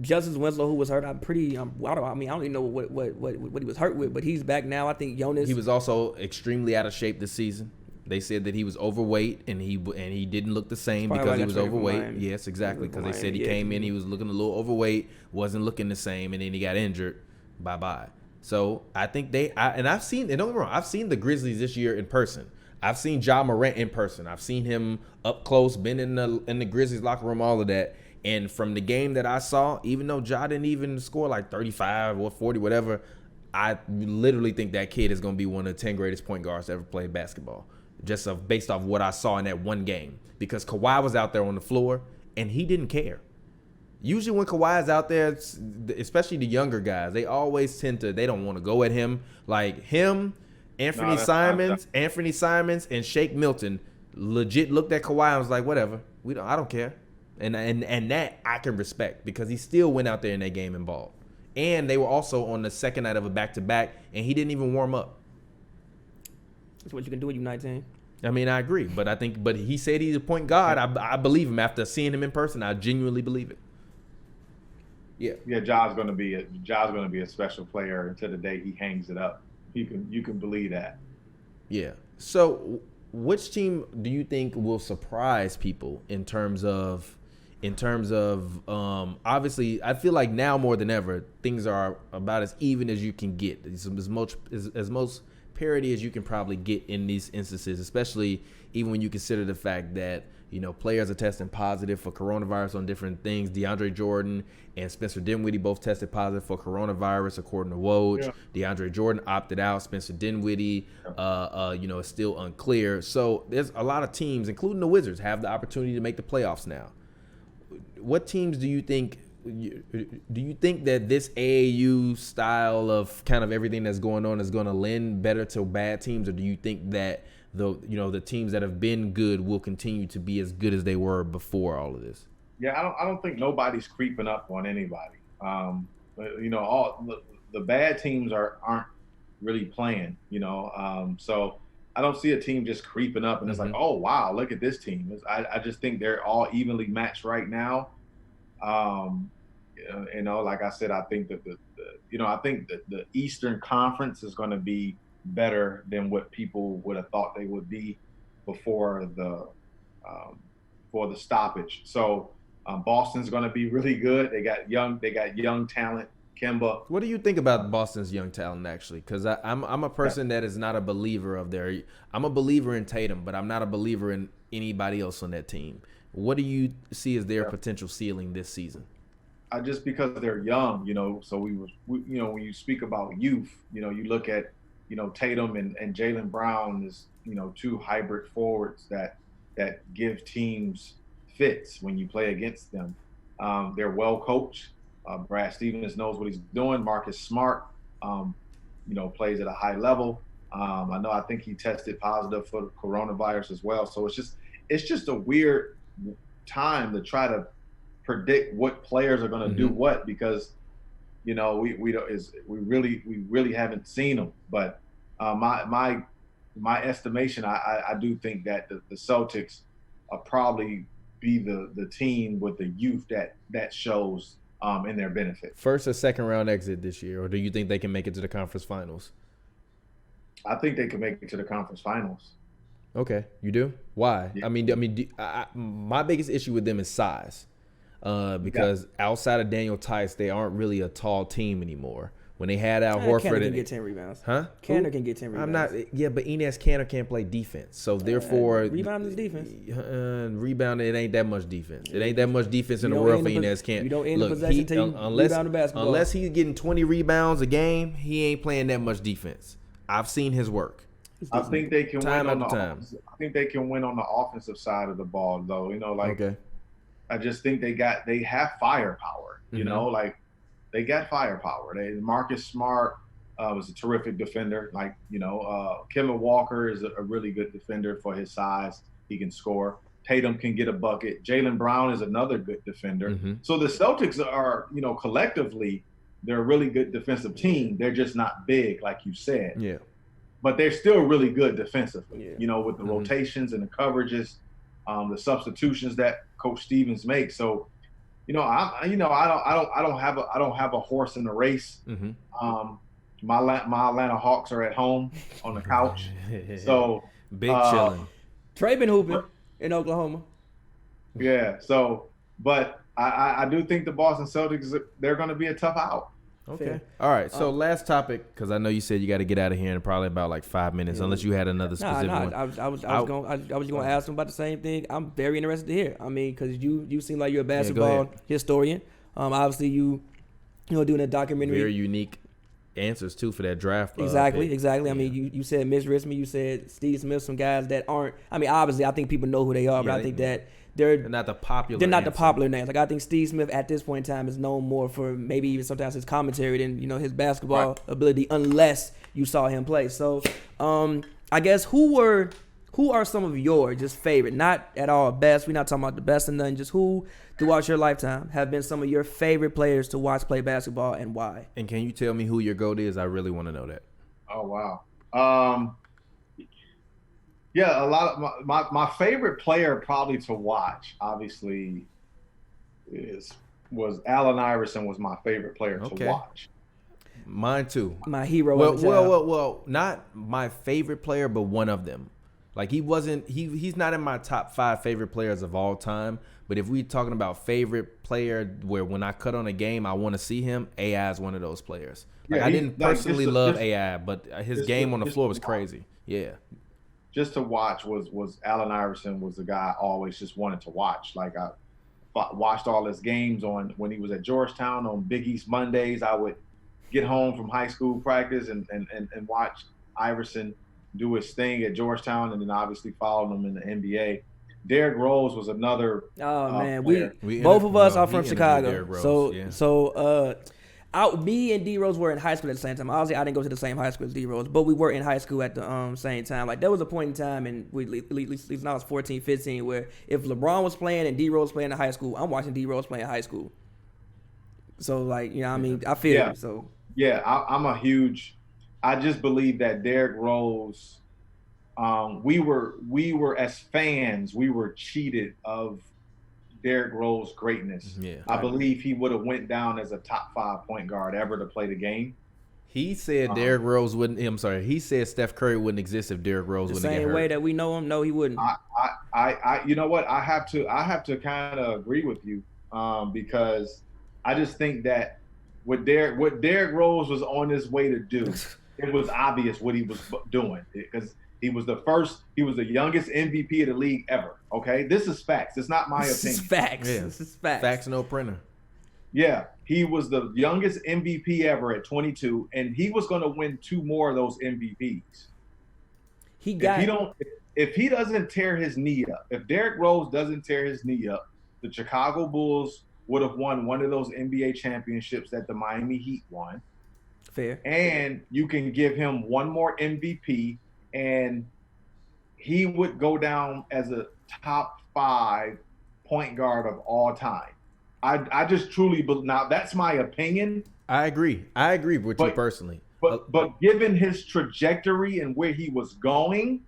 Justice Winslow, who was hurt. I don't even know what he was hurt with, but he's back now. I think Jonas. He was also extremely out of shape this season. They said that he was overweight and he didn't look the same because he was overweight. Yes, exactly. Because they said he came in, he was looking a little overweight, wasn't looking the same, and then he got injured. Bye. So I think I've seen, and don't get me wrong, I've seen the Grizzlies this year in person. I've seen Ja Morant in person. I've seen him up close, been in the Grizzlies locker room, all of that. And from the game that I saw, even though Ja didn't even score like 35 or 40, whatever, I literally think that kid is going to be one of the 10 greatest point guards to ever play basketball. Just based off what I saw in that one game. Because Kawhi was out there on the floor, and he didn't care. Usually when Kawhi's out there, especially the younger guys, they always they don't want to go at him. Like him, Anthony Simons, and Shake Milton legit looked at Kawhi and was like, whatever, I don't care. And that I can respect because he still went out there in that game and balled. And they were also on the second night of a back-to-back, and he didn't even warm up. That's what you can do when you're 19. I mean, I agree, but he said he's a point guard. I believe him after seeing him in person. I genuinely believe it. Yeah. Ja's gonna be a special player until the day he hangs it up. You can believe that. Yeah. So, which team do you think will surprise people in terms of obviously I feel like now more than ever things are about as even as you can get. As most parity as you can probably get in these instances, especially even when you consider the fact that, you know, players are testing positive for coronavirus on different things. DeAndre Jordan and Spencer Dinwiddie both tested positive for coronavirus, according to Woj. Yeah. DeAndre Jordan opted out. Spencer Dinwiddie, is still unclear. So there's a lot of teams, including the Wizards, have the opportunity to make the playoffs now. What teams do you think that this AAU style of kind of everything that's going on is going to lend better to bad teams, or do you think that the teams that have been good will continue to be as good as they were before all of this? Yeah, I don't think nobody's creeping up on anybody. All the bad teams aren't really playing. So I don't see a team just creeping up and it's like, oh wow, look at this team. I just think they're all evenly matched right now. Like I said, I think that the Eastern Conference is going to be better than what people would have thought they would be before the stoppage. So Boston's going to be really good. They got young talent. Kemba. What do you think about Boston's young talent, actually? Because I'm a person that is not a believer of their. I'm a believer in Tatum, but I'm not a believer in anybody else on that team. What do you see as their potential ceiling this season? Just because they're young, So when you speak about youth, you look at, Tatum and Jaylen Brown is, two hybrid forwards that give teams fits when you play against them. They're well coached. Brad Stevens knows what he's doing. Marcus Smart, plays at a high level. I think he tested positive for the coronavirus as well. So it's just a weird time to try to predict what players are going to do what, because we really haven't seen them. But my estimation, I do think that the Celtics are probably be the team with the youth that shows in their benefit. First or second round exit this year, or do you think they can make it to the conference finals? I think they can make it to the conference finals. Okay, you do? Why? Yeah. I mean, my biggest issue with them is size, because outside of Daniel Tice, they aren't really a tall team anymore. When they had Al Horford, Cantor can get 10 rebounds. Huh? Cantor can get 10 rebounds. I'm not. Yeah, but Enes Cantor can't play defense, so therefore, rebound is defense. Rebound, it ain't that much defense. It ain't that much defense in the world for Enes Cantor. You don't end the possession till you rebound the basketball. Unless he's getting 20 rebounds a game, he ain't playing that much defense. I've seen his work. I think they can time win on after the time. I think they can win on the offensive side of the ball, though. You know, like Okay. I just think they have firepower. You know, like they got firepower. Marcus Smart was a terrific defender. Like, you know, Kevin Walker is a really good defender for his size. He can score. Tatum can get a bucket. Jaylen Brown is another good defender. So the Celtics are, you know, collectively, they're a really good defensive team. They're just not big, like you said. Yeah. But they're still really good defensively, Yeah. you know, with the rotations and the coverages, the substitutions that Coach Stevens makes. So, you know, I don't have a horse in the race. My Atlanta Hawks are at home on the couch. So big chilling. Trey been hooping in Oklahoma. Yeah. So, but I do think the Boston Celtics, they're going to be a tough out. Okay. Fair. All right. So last topic, because I know you said you got to get out of here in probably about like 5 minutes, unless you had another specific one. I was going to ask him about the same thing. I'm very interested to hear. I mean, because you seem like you're a basketball historian. Obviously you doing a documentary. Very unique answers too for that draft. Exactly. Pick. I mean, you said Mitch Richmond, you said Steve Smith, some guys that aren't. I mean, obviously, I think people know who they are, but I think that they're not the popular. They're not the popular names. Like I think Steve Smith at this point in time is known more for maybe even sometimes his commentary than his basketball ability, unless you saw him play. So, I guess who are some of your just favorite, not at all best. We're not talking about the best and none. Just who throughout your lifetime have been some of your favorite players to watch play basketball and why? And can you tell me who your GOAT is? I really want to know that. Oh wow. Yeah, a lot of my favorite player probably to watch, obviously, was Allen Iverson was my favorite player to watch. Mine too. My hero. Well, not my favorite player, but one of them. Like he's not in my top 5 favorite players of all time. But if we're talking about favorite player where when I cut on a game, I want to see him, AI is one of those players. Like, I didn't personally love AI, but his game on the floor was crazy. Yeah. Just to watch was Allen Iverson was the guy I always just wanted to watch. Like I watched all his games when he was at Georgetown on Big East Mondays. I would get home from high school practice and watch Iverson do his thing at Georgetown, and then obviously followed him in the NBA. Derrick Rose was another. Oh man, player. we both of us are from Chicago, me and D Rose were in high school at the same time. Obviously, I didn't go to the same high school as D Rose, but we were in high school at the same time. Like there was a point in time, and at least when I was 14, 15, where if LeBron was playing and D Rose playing in high school, I'm watching D Rose play in high school. So like I mean, I feel it. So yeah, I'm a huge. I just believe that Derrick Rose. We were as fans, we were cheated of Derrick Rose greatness. Yeah, I believe he would have went down as a top 5 point guard ever to play the game. He said Derrick Rose wouldn't. I'm sorry. He said Steph Curry wouldn't exist if Derrick Rose wouldn't get hurt. The same way that we know him, no, he wouldn't. I you know what? I have to kind of agree with you because I just think that what Derrick Rose was on his way to do, it was obvious what he was doing because. He was the youngest MVP of the league ever. Okay, this is facts. It's not my opinion. This is facts. Yeah. This is facts. Facts, no printer. Yeah, he was the youngest MVP ever at 22, and he was going to win 2 more of those MVPs. If he doesn't tear his knee up, if Derrick Rose doesn't tear his knee up, the Chicago Bulls would have won one of those NBA championships that the Miami Heat won. Fair. And you can give him one more MVP. And he would go down as a top 5 point guard of all time. I just truly believe. Now that's my opinion. I agree with you personally. But given his trajectory and where he was going,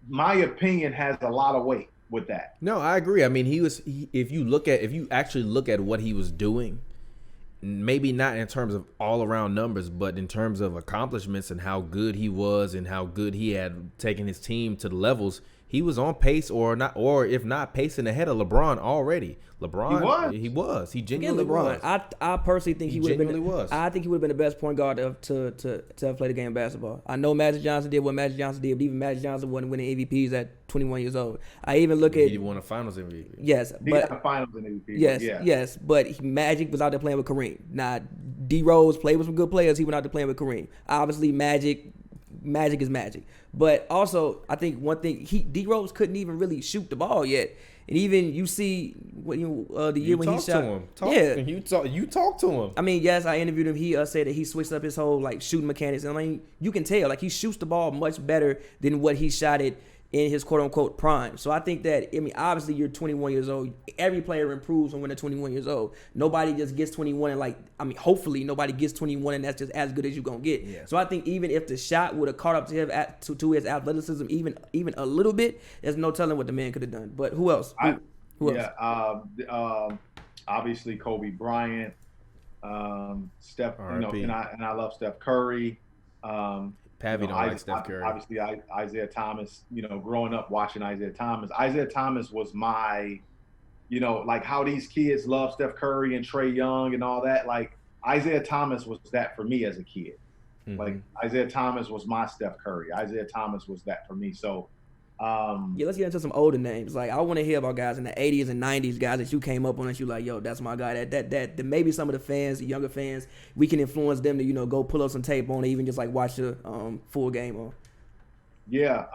my opinion has a lot of weight with that. No, I agree. I mean, if you actually look at what he was doing, maybe not in terms of all around numbers, but in terms of accomplishments and how good he was and how good he had taken his team to the levels, he was on pace or if not pacing ahead of LeBron already. He was. He genuinely was. I personally think he would have been. Was. I think he would have been the best point guard to have played the game of basketball. I know Magic Johnson did what Magic Johnson did, but even Magic Johnson wasn't winning MVPs at 21 years old. I even look at. He won a Finals MVP. Yes, he got a Finals MVP. Yes, but Magic was out there playing with Kareem. Now D Rose played with some good players. He went out there playing with Kareem. Obviously, Magic is Magic. But also, I think one thing D Rose couldn't even really shoot the ball yet. And even you see when the year when he shot, you talk to him. I mean, yes, I interviewed him. He said that he switched up his whole like shooting mechanics. And I mean, you can tell like he shoots the ball much better than what he shot it in his quote unquote prime. So I think that, I mean, obviously you're 21 years old. Every player improves when they're 21 years old. Nobody just gets 21 and hopefully nobody gets 21 and that's just as good as you're gonna get. Yeah. So I think even if the shot would have caught up to him to his athleticism even a little bit, there's no telling what the man could have done. But who else? Who else? Obviously Kobe Bryant, Steph, and I love Steph Curry. Pavy don't like Steph Curry. Obviously, Isiah Thomas, growing up watching Isiah Thomas. Isiah Thomas was my, like how these kids love Steph Curry and Trae Young and all that. Like, Isiah Thomas was that for me as a kid. Mm-hmm. Like, Isiah Thomas was my Steph Curry. Isiah Thomas was that for me. So, let's get into some older names. Like, I want to hear about guys in the 80s and 90s, guys that you came up on and you like, yo, that's my guy. That maybe some of the fans, the younger fans, we can influence them to, go pull up some tape on, or even just like watch the full game on. Yeah.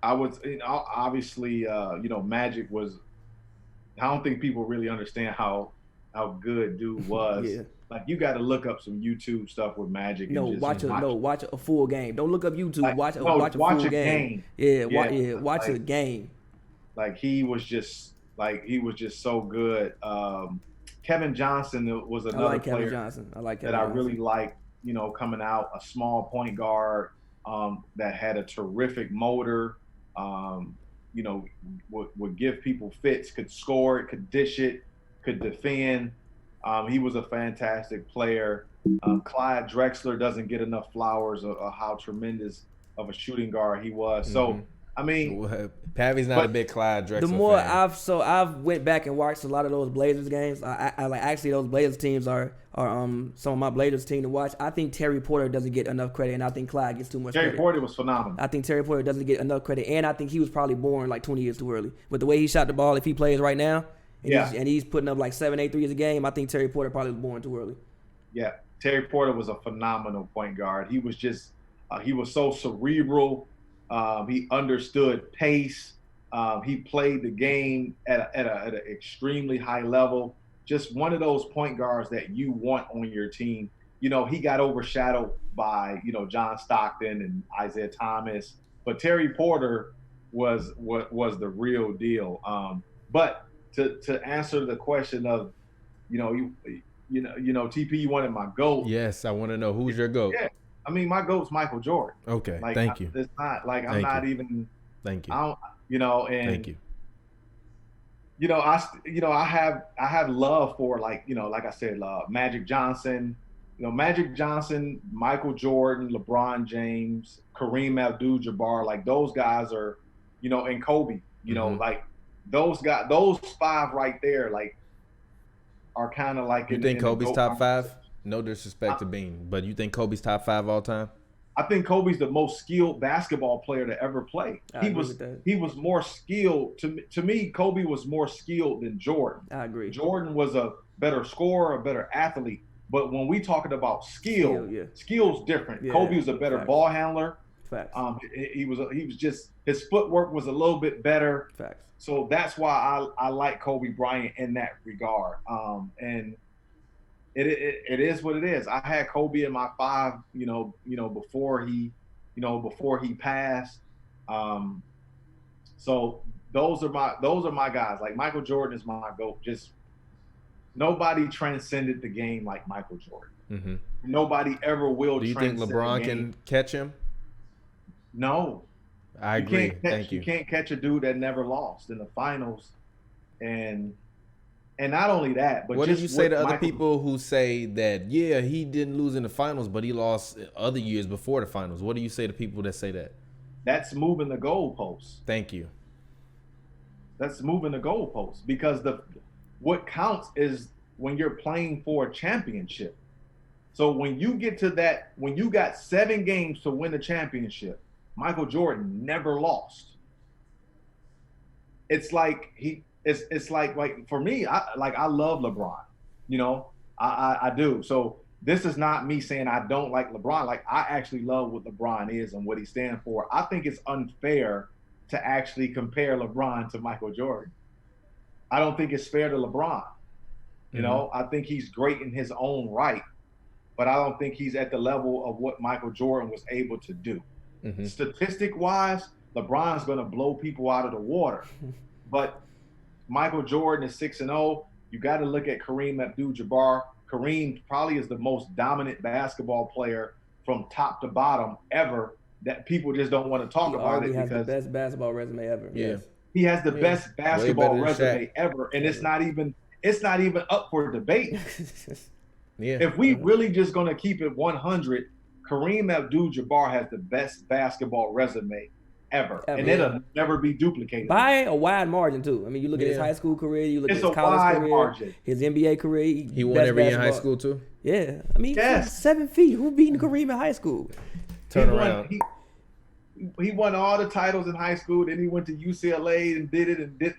I would, obviously, Magic was, I don't think people really understand how good dude was. Yeah. Like, you got to look up some YouTube stuff with Magic. Watch a full game. Don't look up YouTube. Like, watch a full game. Watch a game. Like, he was just so good. Kevin Johnson was another player that I really liked. Coming out, a small point guard that had a terrific motor. Would give people fits, could score it, could dish it, could defend. He was a fantastic player. Clyde Drexler doesn't get enough flowers of how tremendous of a shooting guard he was. So, I mean, Pavy's not a big Clyde Drexler The more fan. I've went back and watched a lot of those Blazers games. I like actually those Blazers teams are some of my Blazers team to watch. I think Terry Porter doesn't get enough credit, and I think Clyde gets too much credit. Terry Porter was phenomenal. I think Terry Porter doesn't get enough credit, and I think he was probably born like 20 years too early. But the way he shot the ball, if he plays right now, and he's putting up like 7-8 threes a game, I think Terry Porter probably was born too early. Yeah, Terry Porter was a phenomenal point guard. He was just he was so cerebral. He understood pace. He played the game at an extremely high level. Just one of those point guards that you want on your team. He got overshadowed by John Stockton and Isiah Thomas, but Terry Porter was the real deal. But to answer the question of, TP, you wanted my GOAT. Yes, I want to know who's your GOAT. Yeah, I mean, my GOAT's Michael Jordan. Okay, thank you. It's not like I'm not even. Thank you. I don't, and thank you. I have love for like I said, Magic Johnson. Magic Johnson, Michael Jordan, LeBron James, Kareem Abdul-Jabbar, like those guys are, and Kobe. Like those guys, those five right there, like are kind of like. You think Kobe's top five? No disrespect to Bean, but you think Kobe's top five all time? I think Kobe's the most skilled basketball player to ever play. He was more skilled. To me, Kobe was more skilled than Jordan. I agree. Jordan was a better scorer, a better athlete. But when we talking about skill's different. Yeah, Kobe was a better ball handler. Facts. He was just, his footwork was a little bit better. Facts. So that's why I like Kobe Bryant in that regard. And it is what it is. I had Kobe in my five, before he passed. So those are my guys. Like Michael Jordan is my GOAT. Just nobody transcended the game like Michael Jordan. Mm-hmm. Nobody ever will. Do you think LeBron can catch him? No. I agree. Thank you. You can't catch a dude that never lost in the finals, and not only that, but what just did you say to other people who say that? Yeah, he didn't lose in the finals, but he lost other years before the finals. What do you say to people that say that? That's moving the goalposts. Thank you. That's moving the goalposts, because what counts is when you're playing for a championship. So when you get to that, when you got 7 games to win a championship, Michael Jordan never lost. It's like it's like for me, I love LeBron. You know, I do. So this is not me saying I don't like LeBron. Like, I actually love what LeBron is and what he stands for. I think it's unfair to actually compare LeBron to Michael Jordan. I don't think it's fair to LeBron. You know, I think he's great in his own right, but I don't think he's at the level of what Michael Jordan was able to do. Statistic-wise, LeBron's going to blow people out of the water. But Michael Jordan is 6-0. You got to look at Kareem Abdul-Jabbar. Kareem probably is the most dominant basketball player from top to bottom ever, that people just don't want to talk about it because he has the best basketball resume ever. Yeah. Yes. He has the best basketball resume Shaq ever, and it's not even up for debate. Yeah. If we really just gonna keep it 100, Kareem Abdul-Jabbar has the best basketball resume ever. And it'll never be duplicated by a wide margin too. I mean, you look at his high school career, you look at his college career, margin. His NBA career. He won every year in high school too. Yeah, I mean, he's 7 feet. Who beating Kareem in high school? Turn around. He won all the titles in high school. Then he went to UCLA and did it,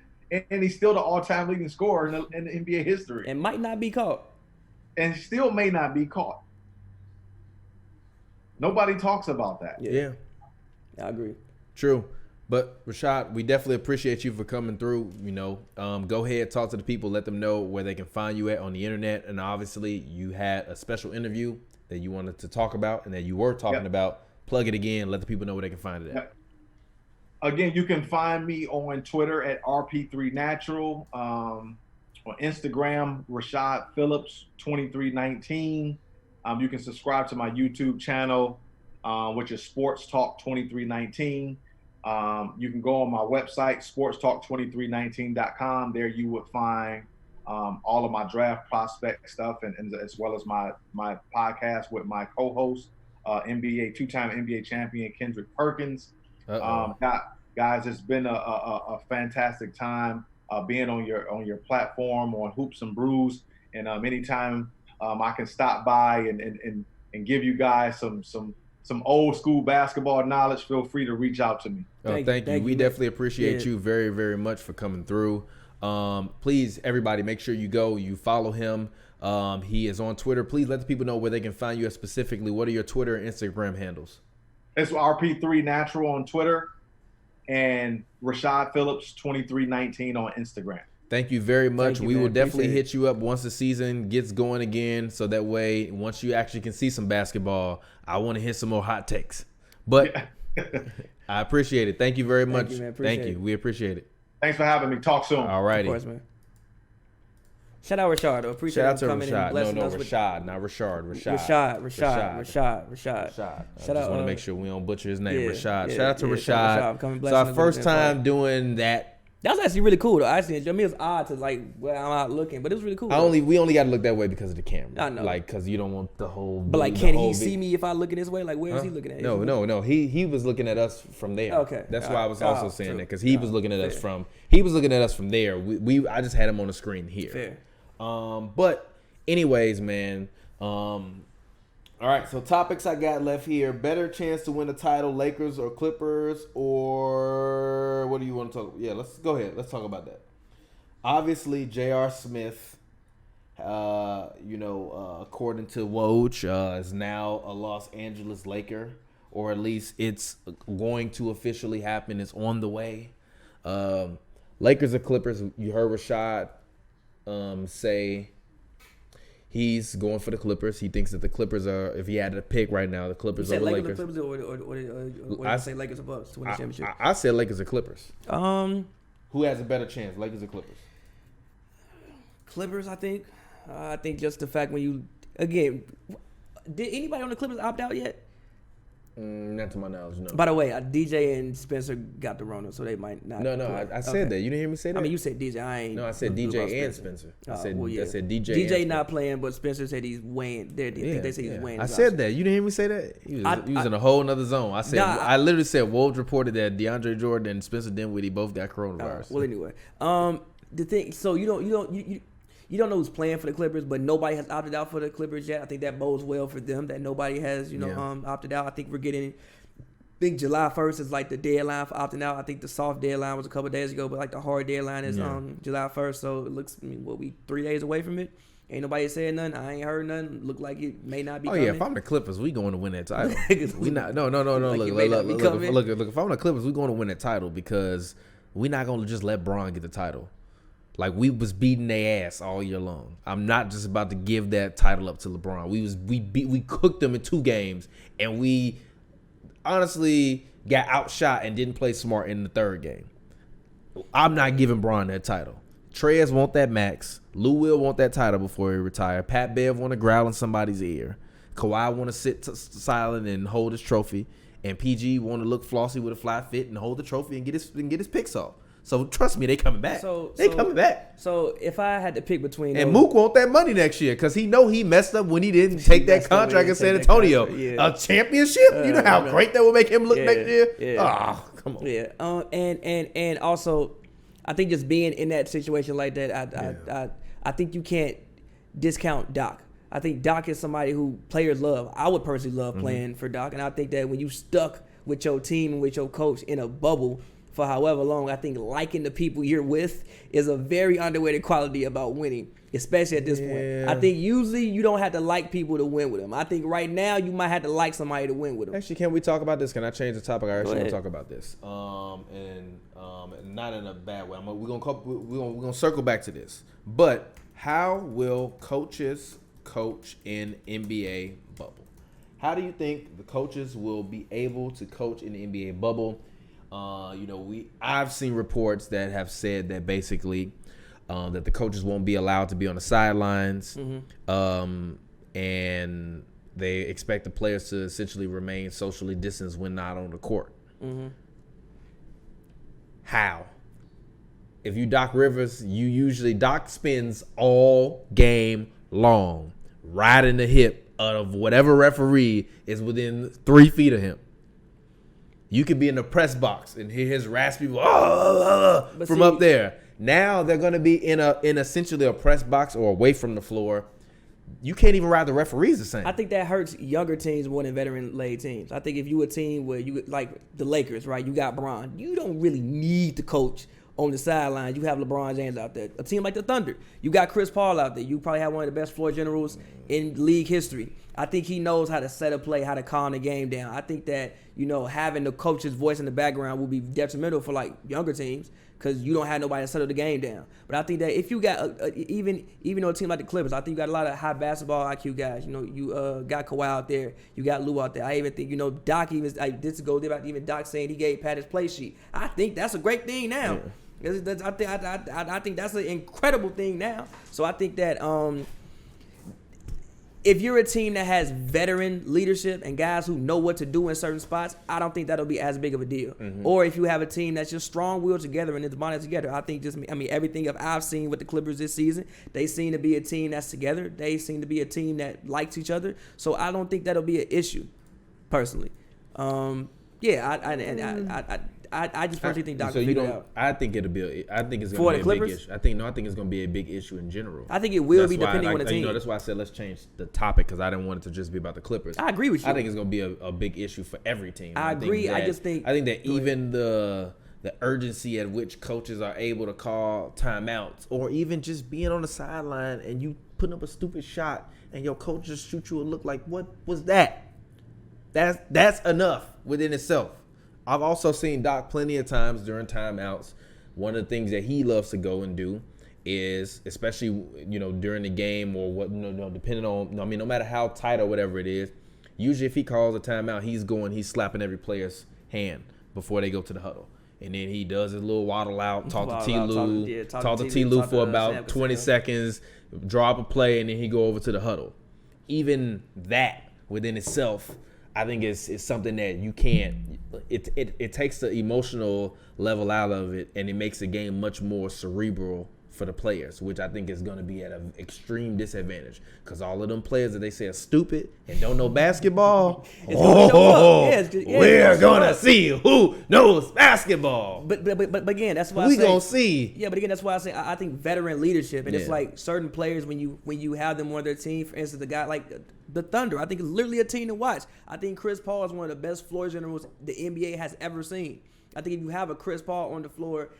and he's still the all-time leading scorer in the NBA history. And might not be caught. And still may not be caught. Nobody talks about that. Yeah. I agree. True. But Rashad, we definitely appreciate you for coming through. You know, go ahead, talk to the people, let them know where they can find you at on the internet. And obviously you had a special interview that you wanted to talk about and that you were talking about. Plug it again. Let the people know where they can find it at. Again, you can find me on Twitter at RP3Natural. On Instagram, Rashad Phillips 2319. You can subscribe to my YouTube channel, which is Sports Talk 2319. You can go on my website, sportstalk2319.com. There you would find all of my draft prospect stuff, and as well as my podcast with my co-host, two-time NBA champion Kendrick Perkins. Guys, it's been a fantastic time being on your platform on Hoops and Brews, and anytime I can stop by and give you guys some old school basketball knowledge, feel free to reach out to me. Thank you. We definitely appreciate you very, very much for coming through. Please, everybody, make sure you follow him. He is on Twitter. Please let the people know where they can find you specifically. What are your Twitter and Instagram handles? It's RP3Natural on Twitter and Rashad Phillips 2319 on Instagram. Thank you very much. We will definitely hit you up once the season gets going again, so that way once you actually can see some basketball, I want to hear some more hot takes. But I appreciate it. Thank you very much. Thank you. We appreciate it. Thanks for having me. Talk soon. All righty. Of course, man. Shout out Rashad. Appreciate him coming and blessing us with Rashad, not Rashad. Rashad. Shout I just want to make sure we don't butcher his name. Rashad. Yeah, shout out to Rashad. So our first time doing that. That was actually really cool though. Actually, I mean, it was odd to where I'm out looking, but it was really cool. We only got to look that way because of the camera. I know. Because you don't want the whole. But can he see me if I look in this way? Where is he looking at? No. He was looking at us from there. Okay. That's why I was also saying that, because he was looking at us from. He was looking at us from there. I just had him on the screen here. Fair. But anyways, man. All right, so topics I got left here. Better chance to win the title, Lakers or Clippers, or what do you want to talk about? Yeah, let's go ahead. Let's talk about that. Obviously, J.R. Smith, according to Woj, is now a Los Angeles Laker, or at least it's going to officially happen. It's on the way. Lakers or Clippers, you heard Rashad say he's going for the Clippers. He thinks that the Clippers are, if he had to pick right now, the Clippers are the Lakers. Or did I say Lakers or Bucks to win the championship? I said Lakers or Clippers. Who has a better chance, Lakers or Clippers? Clippers, I think. I think just the fact did anybody on the Clippers opt out yet? Not to my knowledge, no. By the way, DJ and Spencer got the Rona, so they might not. No, I said that. You didn't hear me say that? I mean, you said DJ. I ain't. No, I said DJ and Spencer. I said DJ. DJ not playing, but Spencer said he's weighing. They said he's weighing. I said that. You didn't hear me say that? He was in a whole nother zone. I said. I literally said Wolves reported that DeAndre Jordan and Spencer Dinwiddie both got coronavirus. Well, anyway, the thing. So you don't know who's playing for the Clippers, but nobody has opted out for the Clippers yet. I think that bodes well for them that nobody has opted out. I think we're getting. I think July 1st is like the deadline for opting out. I think the soft deadline was a couple of days ago, but like the hard deadline is July 1st. So it looks, we 3 days away from it. Ain't nobody said nothing. I ain't heard nothing. Look like it may not be coming. Yeah, if I'm the Clippers, we going to win that title. We not. No. Look. If I'm the Clippers, we going to win that title because we not going to just let Bron get the title. Like we was beating their ass all year long. I'm not just about to give that title up to LeBron. We cooked them in 2 games, and we honestly got outshot and didn't play smart in the 3rd game. I'm not giving Bron that title. Trez want that max. Lou will want that title before he retire. Pat Bev want to growl in somebody's ear. Kawhi want to sit silent and hold his trophy. And PG want to look flossy with a fly fit and hold the trophy and get his picks off. So trust me, they coming back. Coming back. So if I had to pick between and Mook want that money next year because he know he messed up when he didn't take that contract in San Antonio. A championship? You know how great that would make him look next year? Yeah. Oh, come on. Yeah. And also, I think just being in that situation like that, I think you can't discount Doc. I think Doc is somebody who players love. I would personally love playing for Doc, and I think that when you stuck with your team and with your coach in a bubble for however long, I think liking the people you're with is a very underrated quality about winning, especially at this point. I think usually you don't have to like people to win with them. I think right now you might have to like somebody to win with them. Actually, can we talk about this? Can I change the topic? I actually want to talk about this, and not in a bad way. We're gonna circle back to this. But how will coaches coach in NBA bubble? How do you think the coaches will be able to coach in the NBA bubble? I've seen reports that have said that basically that the coaches won't be allowed to be on the sidelines, and they expect the players to essentially remain socially distanced when not on the court. How? If you Doc Rivers, Doc spends all game long riding the hip of whatever referee is within 3 feet of him. You could be in the press box and hear his raspy from up there. Now they're going to be in essentially a press box or away from the floor. You can't even ride the referees the same. I think that hurts younger teams more than veteran-laid teams. I think if you a team where you like the Lakers, right? You got Bron. You don't really need the coach on the sideline. You have LeBron James out there. A team like the Thunder, you got Chris Paul out there. You probably have one of the best floor generals in league history. I think he knows how to set a play, how to calm the game down. I think that, having the coach's voice in the background will be detrimental for like younger teams because you don't have nobody to settle the game down. But I think that if you got even though a team like the Clippers, I think you got a lot of high basketball IQ guys. You got Kawhi out there, you got Lou out there. I even think Doc this goes about even Doc saying he gave Pat his play sheet. I think that's a great thing now. Yeah. I think that's an incredible thing now. So I think that if you're a team that has veteran leadership and guys who know what to do in certain spots, I don't think that'll be as big of a deal. Or if you have a team that's just strong-willed together and it's bonded together, I think everything I've seen with the Clippers this season, they seem to be a team that's together. They seem to be a team that likes each other. So I don't think that'll be an issue, personally. I just personally think Doc will figure it out. I think it's going to be a big issue. I think it's going to be a big issue in general. I think it will be depending on the team. That's why I said let's change the topic because I didn't want it to just be about the Clippers. I agree with you. I think it's going to be a big issue for every team. I agree. I think that even the urgency at which coaches are able to call timeouts or even just being on the sideline and you putting up a stupid shot and your coach just shoot you a look like, what was that? That's enough within itself. I've also seen Doc plenty of times during timeouts. One of the things that he loves to go and do is, especially during the game or what, depending on, no matter how tight or whatever it is. Usually, if he calls a timeout, he's slapping every player's hand before they go to the huddle, and then he does his little waddle out, talk to T. Lou for about 20 seconds, draw up a play, and then he go over to the huddle. Even that within itself, I think it's something that you can't. It takes the emotional level out of it, and it makes the game much more cerebral for the players, which I think is going to be at an extreme disadvantage because all of them players that they say are stupid and don't know basketball. We're gonna see who knows basketball. But again, that's why we gonna see. Yeah, but again, that's why I say I think veteran leadership, and it's like certain players when you have them on their team. For instance, the guy like the Thunder, I think is literally a team to watch. I think Chris Paul is one of the best floor generals the NBA has ever seen. I think if you have a Chris Paul on the floor,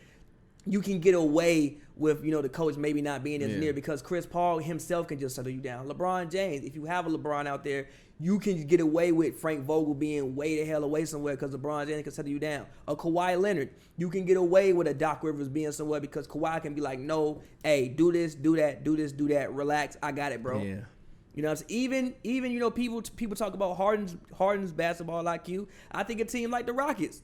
you can get away with, the coach maybe not being as near because Chris Paul himself can just settle you down. LeBron James, if you have a LeBron out there, you can get away with Frank Vogel being way the hell away somewhere because LeBron James can settle you down. A Kawhi Leonard, you can get away with a Doc Rivers being somewhere because Kawhi can be like, no, hey, do this, do that, do this, do that, relax, I got it, bro. Yeah. You know what I'm saying? Even people talk about Harden's basketball IQ. I think a team like the Rockets,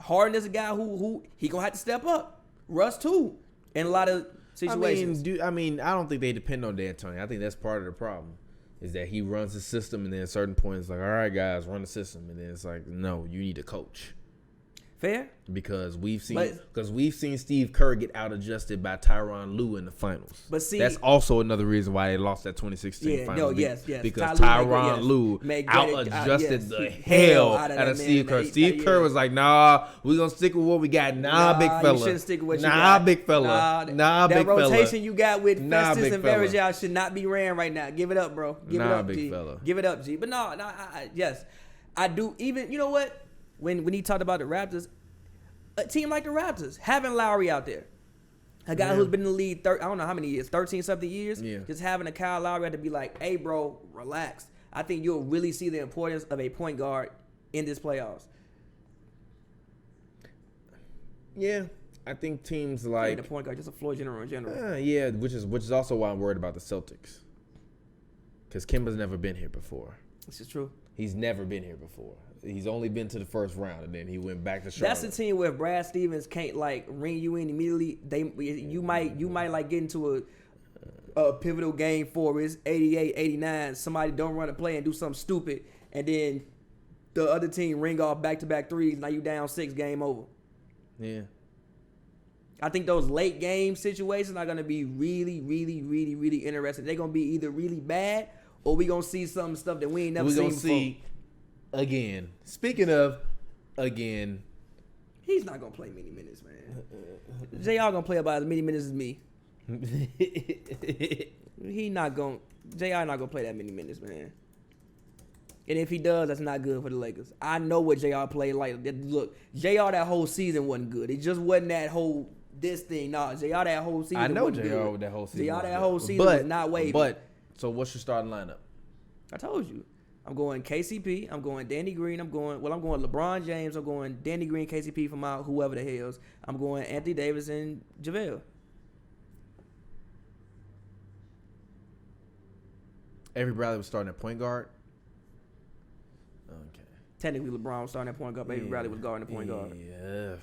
Harden is a guy who he gonna have to step up. Russ too, in a lot of situations. I don't think they depend on D'Antoni. I think that's part of the problem, is that he runs the system, and then at certain points, like, all right, guys, run the system, and then it's like, no, you need a coach. Fair, because we've seen Steve Kerr get out adjusted by Tyronn Lue in the finals. But see, that's also another reason why they lost that 2016 finals. Yes, because Tyronn Lue out adjusted the hell out of Steve Kerr. Steve Kerr was like, nah, we're gonna stick with what we got. Nah, big fella. You shouldn't stick with what you got. Big fella. Big fella. That rotation you got with Festus and Varejao should not be ran right now. Give it up, bro. Give it up, big G. Fella. Give it up, G. But yes, I do. Even you know what? When he talked about the Raptors, a team like the Raptors, having Lowry out there, a guy who's been in the league, I don't know how many years, 13-something years, just having a Kyle Lowry to be like, hey, bro, relax. I think you'll really see the importance of a point guard in this playoffs. Yeah, I think teams like the point guard, just a floor general in general. Yeah, which is also why I'm worried about the Celtics, because Kemba's never been here before. This is true. He's never been here before. He's only been to the first round, and then he went back to Charlotte. That's a team where Brad Stevens can't like ring you in immediately. You might like get into a pivotal game 4. It's 88, 89. Somebody don't run a play and do something stupid, and then the other team ring off back-to-back threes. Now you down 6, game over. Yeah. I think those late game situations are gonna be really, really, really, really interesting. They're gonna be either really bad or we gonna see some stuff that we ain't never seen before. Again, speaking of, he's not gonna play many minutes, man. JR gonna play about as many minutes as me. JR not gonna play that many minutes, man. And if he does, that's not good for the Lakers. I know what JR played like. Look, JR that whole season wasn't good. It just wasn't that whole this thing. No, JR that whole season. I know wasn't JR good. with that whole season. JR that whole season was not wavy. But so what's your starting lineup? I told you. I'm going KCP. I'm going Danny Green. I'm going LeBron James. I'm going Danny Green, KCP from out whoever the hell's. I'm going Anthony Davis and JaVale. Avery Bradley was starting at point guard. Okay. Technically, LeBron was starting at point guard, but Avery Bradley was guarding the point guard. Yeah.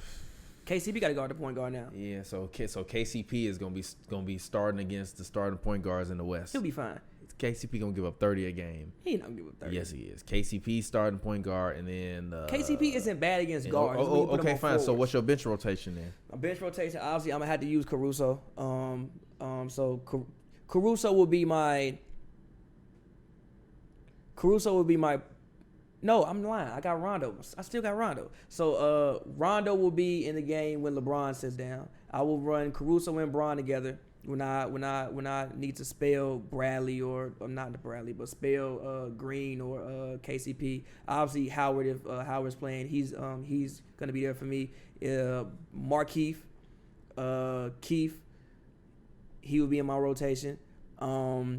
KCP got to guard the point guard now. Yeah. So KCP is gonna be starting against the starting point guards in the West. He'll be fine. KCP gonna give up 30 a game. He not gonna give up 30. Yes, he is. KCP starting point guard, and then KCP isn't bad against guards. Okay, fine. Forwards. So what's your bench rotation then? My bench rotation, obviously, I'm gonna have to use Caruso. So Caruso will be my. No, I'm lying. I got Rondo. I still got Rondo. So Rondo will be in the game when LeBron sits down. I will run Caruso and Bron together. When I need to spell Bradley or not Bradley, but spell Green or KCP. Obviously Howard, if Howard's playing, he's gonna be there for me. Markeith, Keith, he will be in my rotation. Who?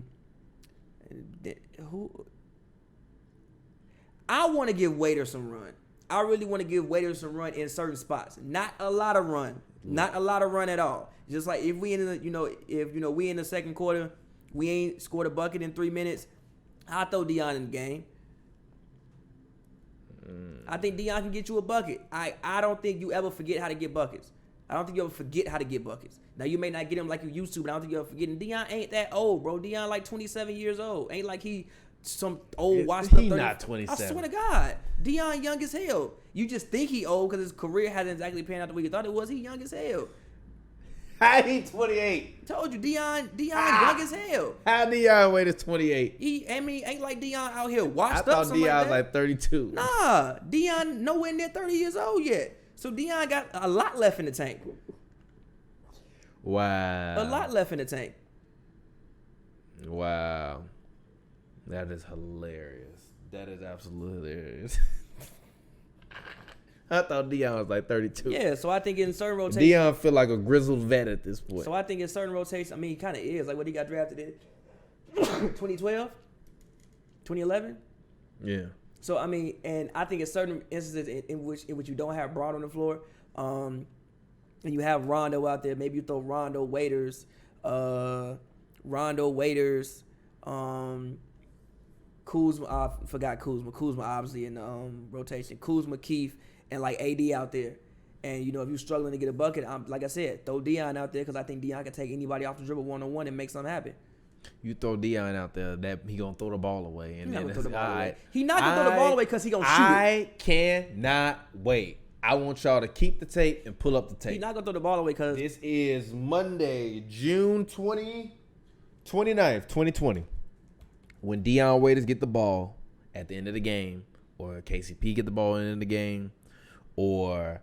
I want to give Waiter some run. I really want to give Waiter some run in certain spots. Not a lot of run. Not a lot of run at all. Just like if we in the, we in the second quarter, we ain't scored a bucket in 3 minutes, I'll throw Dion in the game. I think Dion can get you a bucket. I don't think you ever forget how to get buckets. I don't think you ever forget how to get buckets. Now, you may not get them like you used to, but I don't think you ever forget. And Dion ain't that old, bro. Dion like 27 years old. Ain't like he some old washed up. He not 27. I swear to God, Deion young as hell. You just think he old because his career hasn't exactly panned out the way you thought it was. He young as hell. How he 28? Told you, Deion young as hell. How Deion Waiters 28? Ain't like Deion out here washed I up. thought Something Deion was that. like 32. Nah, Deion nowhere near 30 years old yet. So Deion got a lot left in the tank. Wow. A lot left in the tank. Wow. That is hilarious. That is absolutely hilarious. I thought Deion was like 32. Yeah, so I think in certain rotations. Deion feel like a grizzled vet at this point. So I think in certain rotations, I mean, he kind of is. Like what he got drafted in 2012, 2011. Yeah. So I mean, and I think in certain instances in which you don't have Broad on the floor, and you have Rondo out there, maybe you throw Rondo Waiters, Kuzma. I forgot Kuzma. Kuzma obviously in the rotation. Kuzma, Keith, and like AD out there. And you know, if you're struggling to get a bucket, like I said, throw Deion out there because I think Deion can take anybody off the dribble 1-on-1 and make something happen. You throw Deion out there, that he gonna throw the ball away, and then He not gonna throw the ball away because he gonna shoot I cannot wait. I want y'all to keep the tape and pull up the tape. He not gonna throw the ball away because This is Monday, June 29th, 2020. When Deion Waiters get the ball at the end of the game, or KCP get the ball at the end of the game, or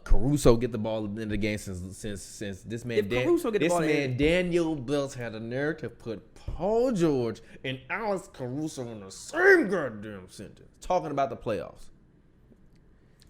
Caruso get the ball at the end of the game, since this man Daniel Bills had a nerve to put Paul George and Alex Caruso in the same goddamn sentence, talking about the playoffs.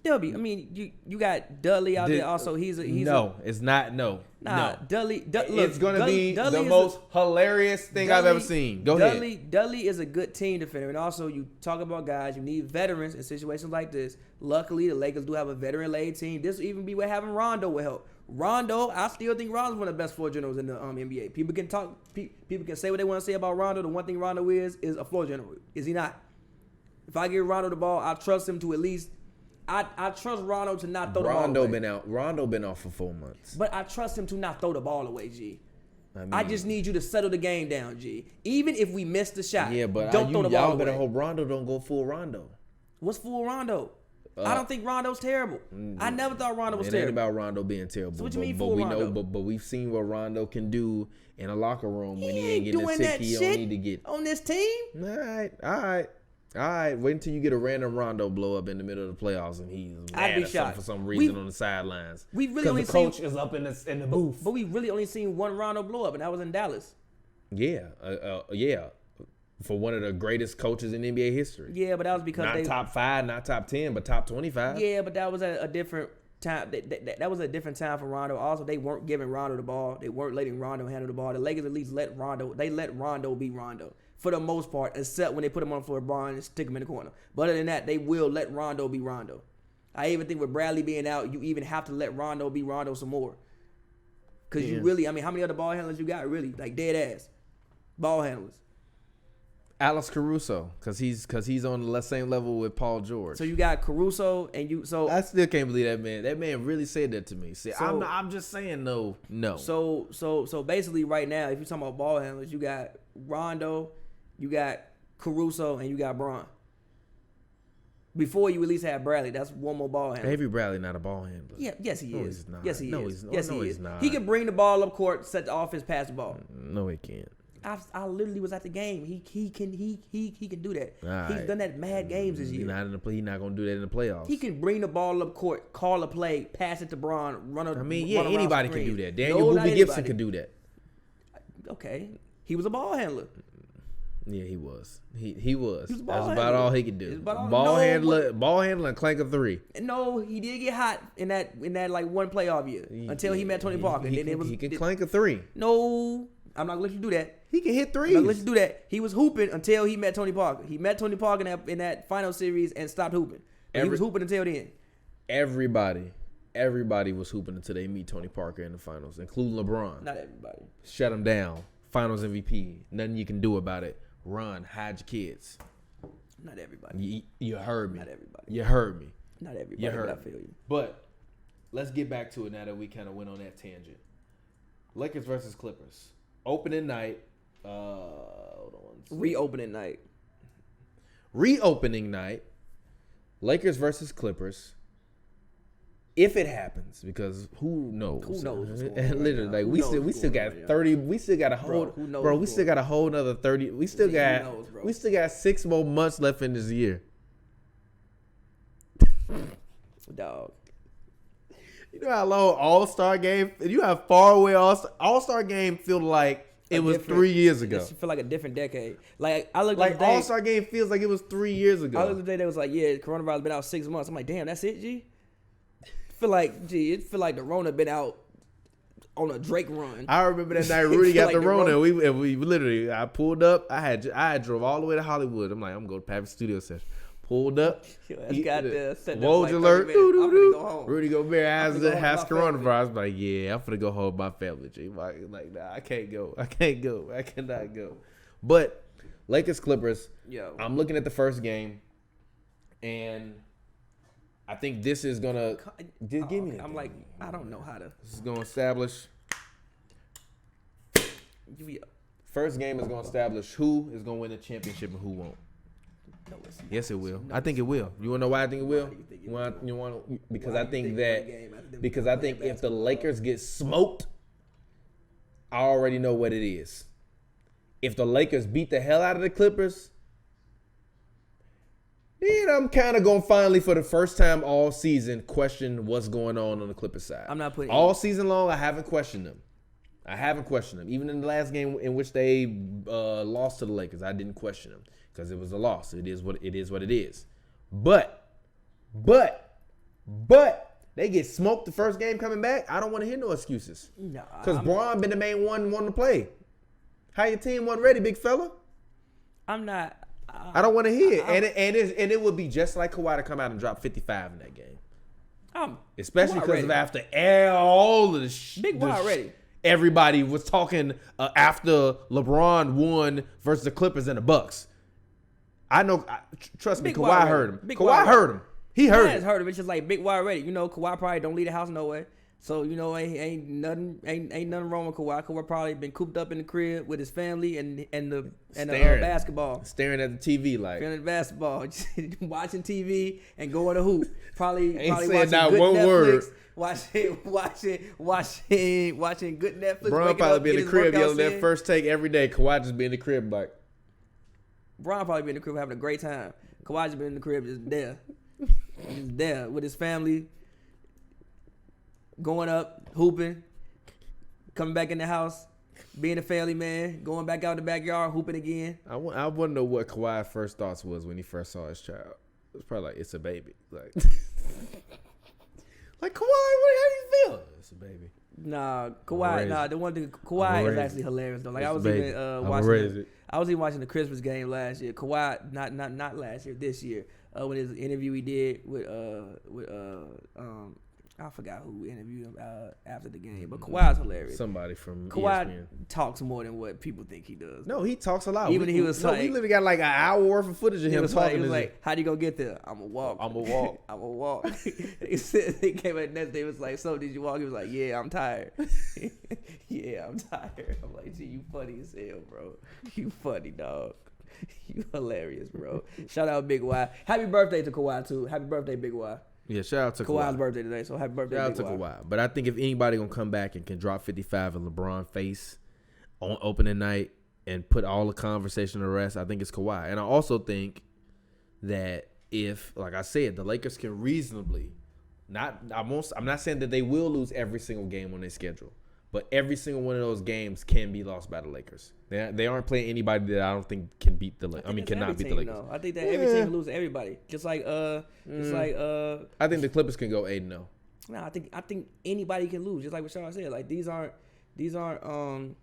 Dubby, I mean, you got Dudley out there also. It's not. No. Dudley. It's gonna be the most hilarious thing I've ever seen. Go ahead. Dudley is a good team defender, and also you talk about guys. You need veterans in situations like this. Luckily, the Lakers do have a veteran-laden team. This will even be where having Rondo will help. Rondo, I still think Rondo's one of the best floor generals in the NBA. People can talk. People can say what they want to say about Rondo. The one thing Rondo is a floor general. Is he not? If I give Rondo the ball, I trust him to at least. I trust Rondo to not throw the ball away. Rondo been out for 4 months. But I trust him to not throw the ball away, G. I just need you to settle the game down, G. Even if we miss the shot, don't throw the ball y'all away. better hope Rondo don't go full Rondo. What's full Rondo? I don't think Rondo's terrible. I never thought Rondo was terrible. It ain't about Rondo being terrible. So what you mean full Rondo? But we've seen what Rondo can do in a locker room when he ain't getting sick. He don't need to get on this team. All right. Wait until you get a random Rondo blow up in the middle of the playoffs and he's mad for some reason on the sidelines. We really only the coach is up in the booth. But we really only seen one Rondo blow up, and that was in Dallas. Yeah. For one of the greatest coaches in NBA history. Yeah, but that was because not top 5, not top 10, but top 25. Yeah, but that was at a different time. That was a different time for Rondo. Also, they weren't giving Rondo the ball. They weren't letting Rondo handle the ball. The Lakers at least let Rondo be Rondo for the most part, except when they put him on the floor and stick him in the corner. But other than that, they will let Rondo be Rondo. I even think with Bradley being out, you even have to let Rondo be Rondo some more. Because you really, I mean, how many other ball handlers you got, really? Like, dead ass ball handlers. Alex Caruso, because he's on the same level with Paul George. So you got Caruso and you. So I still can't believe that man. That man really said that to me. See, I'm just saying no. So basically, right now, if you're talking about ball handlers, you got Rondo, you got Caruso, and you got Bron. Before you at least had Bradley, that's one more ball handler. Avery Bradley not a ball handler. Yeah, yes he is. He's not. Yes he is. Yes he is. He's not. He can bring the ball up court, set the offense, pass the ball. No, he can't. I literally was at the game. He can do that. All He's done that mad games this year. He's not gonna do that in the playoffs. He can bring the ball up court, call a play, pass it to Bron, run anybody can do that. Daniel Boobie Gibson can do that. Okay, he was a ball handler. Yeah, he was. He was. That's about all he could do. Ball handler, and clank a three. No, he did get hot in that like one playoff year until he met Tony Parker. He can clank a three. No, I'm not gonna let you do that. He can hit threes. I'm not gonna let you do that. He was hooping until he met Tony Parker. He met Tony Parker in that final series and stopped hooping. He was hooping until then. Everybody was hooping until they meet Tony Parker in the finals, including LeBron. Not everybody. Shut him down. Finals MVP. Nothing you can do about it. Run. Hide your kids. Not everybody. You heard me. Not everybody. You heard me. Not everybody. You heard I feel you. But let's get back to it now that we kind of went on that tangent. Lakers versus Clippers. Opening night. Hold on. Reopening night. Reopening night, Lakers versus Clippers. If it happens, because who knows? Who knows? Literally, like we still got 30. We still got a whole, bro. We still got a whole another 30. We still got 6 more months left in this year. Dog. You know how long All-Star game? You have far away All-Star game feel like it was 3 years ago. It feel like a different decade. Like I looked like All-Star game feels like it was 3 years ago. I looked the day that was like, yeah, coronavirus been out 6 months. I'm like, damn, that's it, G. It feel like the Rona been out on a Drake run. I remember that night Rudy got the Rona. We literally, I pulled up. I had drove all the way to Hollywood. I'm like, I'm going to Pavy studio session. Pulled up. Got there. Woj alert. I'm gonna go home. Rudy Gobert has coronavirus. I'm like, yeah, I'm finna go home with my family. G. Like, nah, I can't go. I cannot go. But Lakers Clippers. Yo. I'm looking at the first game, and I think this is gonna. Just give me. I'm like, I don't know how to. This is gonna establish. First game is gonna establish who is gonna win the championship and who won't. No, yes, it will. I think it will. You wanna know why I think it will? You want because I think if the Lakers get smoked, I already know what it is. If the Lakers beat the hell out of the Clippers, then I'm kind of going to finally, for the first time all season, question what's going on the Clippers side. I'm not putting all season long. I haven't questioned them. Even in the last game in which they lost to the Lakers, I didn't question them because it was a loss. It is what it is. But they get smoked the first game coming back. I don't want to hear no excuses. No, because Braun been the main one to play. How your team wasn't ready, big fella? I'm not. I don't want to hear it. And it would be just like Kawhi to come out and drop 55 in that game. Especially because of after all of the shit. Big Y ready. Everybody was talking after LeBron won versus the Clippers and the Bucks. I know. Trust me, Kawhi heard him. Kawhi heard him. He heard him. Heard him. It's just like Big Y ready. You know, Kawhi probably don't leave the house no way. So you know, ain't nothing wrong with Kawhi. Kawhi probably been cooped up in the crib with his family and the basketball, staring at the TV like feeling basketball, watching TV and going to hoop. Probably watching not good one Netflix, word. Watching good Netflix. Bron probably be in the crib yelling that first take every day. Kawhi just be in the crib like. Bron probably be in the crib having a great time. Kawhi just been in the crib just there with his family. Going up, hooping, coming back in the house, being a family man, going back out in the backyard, hooping again. I want to know what Kawhi's first thoughts was when he first saw his child. It was probably like, it's a baby. Like Kawhi, how do you feel? It's a baby. Nah, Kawhi. The one thing Kawhi is actually hilarious though. Like I was even watching the Christmas game last year. Kawhi, not last year, this year. When his interview he did with I forgot who interviewed him after the game, but Kawhi's hilarious. Somebody from Kawhi ESPN. Talks more than what people think he does. No, he talks a lot. Even we literally got like an hour worth of footage of him talking. He was like, "How do you gonna get there? I'm gonna walk. I'm gonna walk." He said he came out next day. He was like, "So did you walk?" He was like, "Yeah, I'm tired." Yeah, I'm tired. I'm like, "Gee, you funny as hell, bro. You funny, dog. You hilarious, bro." Shout out Big Y. Happy birthday to Kawhi too. Happy birthday, Big Y. Yeah, shout out to Kawhi's birthday today, so happy birthday. Shout out to Kawhi. But I think if anybody gonna come back and can drop 55 in LeBron's face on opening night and put all the conversation to rest, I think it's Kawhi. And I also think that if, like I said, the Lakers can reasonably I'm not saying that they will lose every single game on their schedule, but every single one of those games can be lost by the Lakers. They aren't playing anybody that I don't think can beat the Lakers. Cannot beat the Lakers. No. I think that every team can lose to everybody. I think the Clippers can go 8-0. No, I think anybody can lose. Just like Rashad said. Like these aren't Rashad.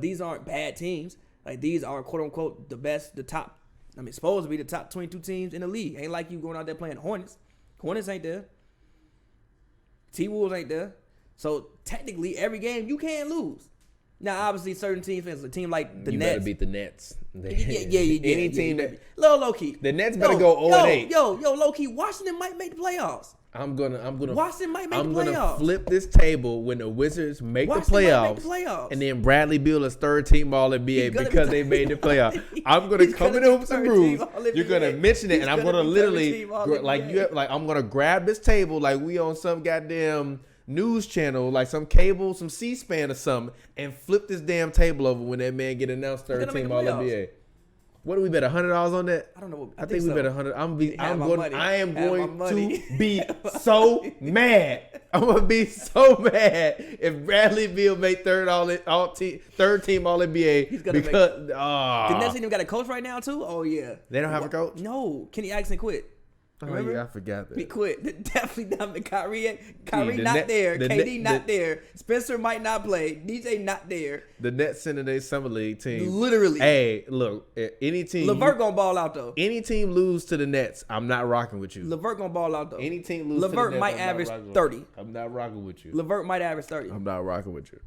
These aren't bad teams. Like these are quote unquote the top. Supposed to be the top 22 teams in the league. Ain't like you going out there playing Hornets. Hornets ain't there. T-Wolves ain't there. So technically every game you can lose. Now, obviously, certain teams, a team like the you Nets. better beat the Nets. Yeah. Any team that little low key. the Nets better go 0-8. Yo, low key. Washington might make the playoffs. I'm gonna. Washington might make the playoffs. I'm gonna flip this table when the Wizards make the Washington might make playoffs, the playoffs. and then Bradley Beal is third team All NBA because they made the playoffs. I'm gonna He's come gonna in be Hoops and third Brews. team All-NBA. You're gonna mention it, He's and I'm gonna gonna be third literally team All-NBA. I'm gonna grab this table like we on some goddamn news channel, like some cable, some C-SPAN or something, and flip this damn table over when that man get announced third gonna make team the All playoffs. NBA. What do we bet $100 on that? I don't know. I think we bet 100. I am Have going my to money. be so mad. I'm gonna be so mad if Bradley Beal made third team All NBA. He's gonna because The Nets even got a coach right now too. Oh yeah. They don't have a coach. No, Kenny Atkinson quit. Remember? Oh, yeah, I forgot that. He quit. Definitely not. Kyrie the not Net- there. the KD Net- not there. Spencer might not play. DJ not there. The Nets sending their summer league team. Literally. Hey, look, any team. LeVert gonna ball out though. Any team lose to the Nets, I'm not rocking with you. LeVert gonna ball out though. Any team lose to the LeVert Nets, might I'm not average rocking with 30. you. I'm not rocking with you. LeVert might average 30. I'm not rocking with you.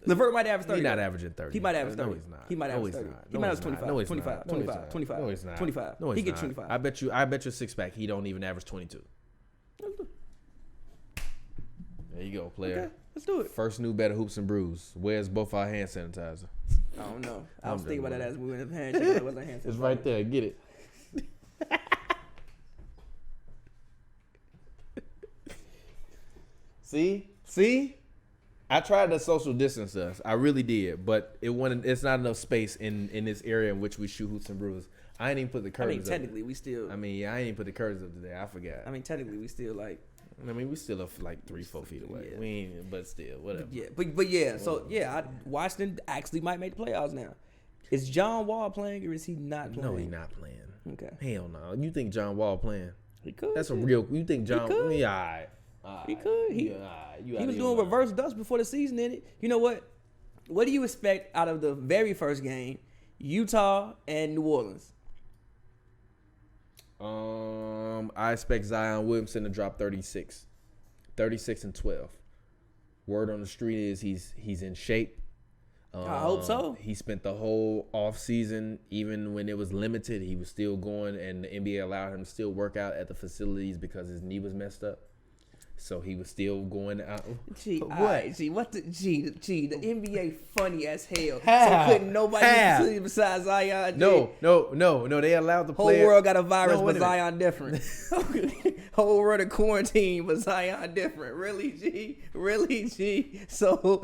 LeVert might average 30. He's not averaging 30. He might average 30. No, he's not. He might No, average he's 30. not. He No, might he's average not. 25. No, he's 25. not. 25. 25. No, he's not. 25. No, He he's get not. 25. I bet you six pack. He don't even average 22. There you go, player. Okay, let's do it. First new bet of Hoops and Brews. Where's both our hand sanitizer? I don't know. I was I'm thinking about joking. that as we went in the handshake. It wasn't a handshake. It's right there. Get it. See? I tried to social distance us. I really did, but it's not enough space in this area in which we shoot Hoops and Brews. I ain't even put the curtains up. Technically, we still. I ain't even put the curtains up today. I forgot. Technically, we still like. we still like 3-4 feet away. Yeah. We ain't, but still, whatever. Yeah, but yeah. So yeah, Washington actually might make the playoffs now. Is John Wall playing or is he not playing? No, he's not playing. Okay. Hell no. You think John Wall playing? He could. That's a real. You think John? could. Yeah, all right. He could. He was doing reverse. reverse dust before the season ended. You know what? What do you expect out of the very first game, Utah and New Orleans? I expect Zion Williamson to drop 36 and 12. Word on the street is he's in shape. I hope so. He spent the whole off season, even when it was limited, he was still going, and the NBA allowed him to still work out at the facilities because his knee was messed up. So he was still going out. Gee, What? right, the NBA funny as hell. How? So couldn't nobody How? see besides Zion? G? No. They allowed the Whole player. world got a virus, No, but wait a minute. Zion different. Whole world in quarantine, but Zion different. Really, G? Really, G? So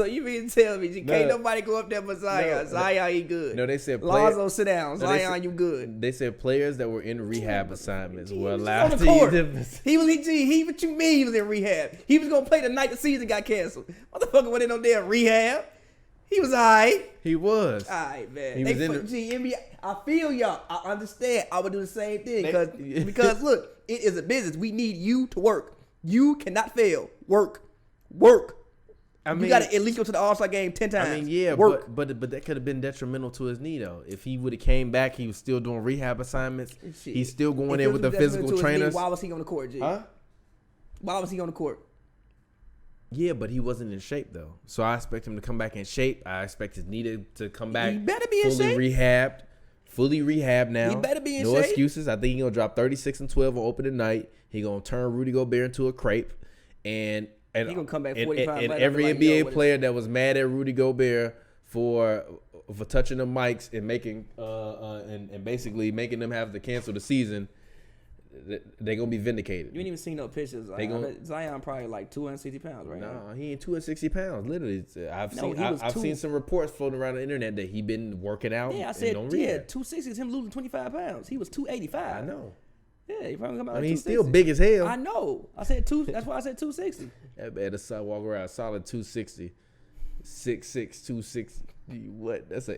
you mean to tell me, G, can't No. nobody go up there but Zion? No. Zion, he good. No, they said Lonzo, sit down. No, they Zion, said- you good. They said players that were in rehab assignments He were was allowed on to the court. use He was what you mean he was in rehab? He was gonna play the night the season got canceled. Motherfucker went in on there rehab. He was alright. He was. Alright, man. He was in the- NBA. I feel y'all. I understand. I would do the same thing They- because look, it is a business. We need you to work. You cannot fail. Work. I mean, You got to at least go to the All-Star game 10 times. I mean, yeah, work. but that could have been detrimental to his knee though. If he would have came back, he was still doing rehab assignments. Shit. He's still going If in it with was the detrimental physical to his knee, trainers. why was he on the court, G? Huh? Why was he on the court? Yeah, but he wasn't in shape though. So I expect him to come back in shape. I expect his knee to come back. He better be in fully shape. Fully rehabbed now. He better be in no shape. excuses. I think he's gonna drop 36 and 12 on opening night. He gonna turn Rudy Gobert into a crepe, and He gonna come back 45 And right every after, like, NBA yo, what is- player that was mad at Rudy Gobert for touching the mics and making and basically making them have to cancel the season, they're gonna be vindicated. You ain't even seen no pictures. Zion probably like 260 pounds right now. No, he ain't 260 pounds. Literally, I've seen some reports floating around the internet that he been working out. Yeah, I and said, on yeah, rehab. 260 is him losing 25 pounds. He was 285. I know. Yeah, he probably come out I like mean, he's 260. still big as hell. I know. I said two. That's why I said 260. That man to walk around solid 260, 6'6", 260. What? That's a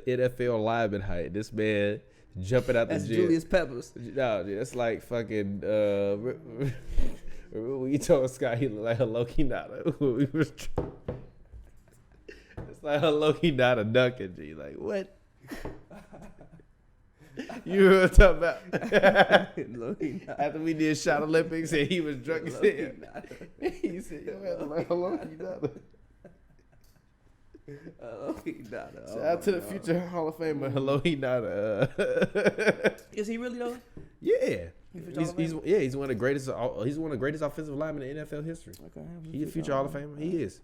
NFL lineman height. This man jumping out That's the gym. Julius Peppers. No, that's like fucking. When you told Scott he looked like a Loki Nada. It's like a Loki Nada Duncan. G. Like what? You heard what I'm talking about? After we did Shot Olympics and he was drunk as hell. He said, yo, man, like a Loki Nada. Shout out to the future Hall of Famer. Hello, he not. Is he really though? Yeah. He's one of the greatest. He's one of the greatest offensive linemen in NFL history. Okay, he's a future Hall of Famer. He is.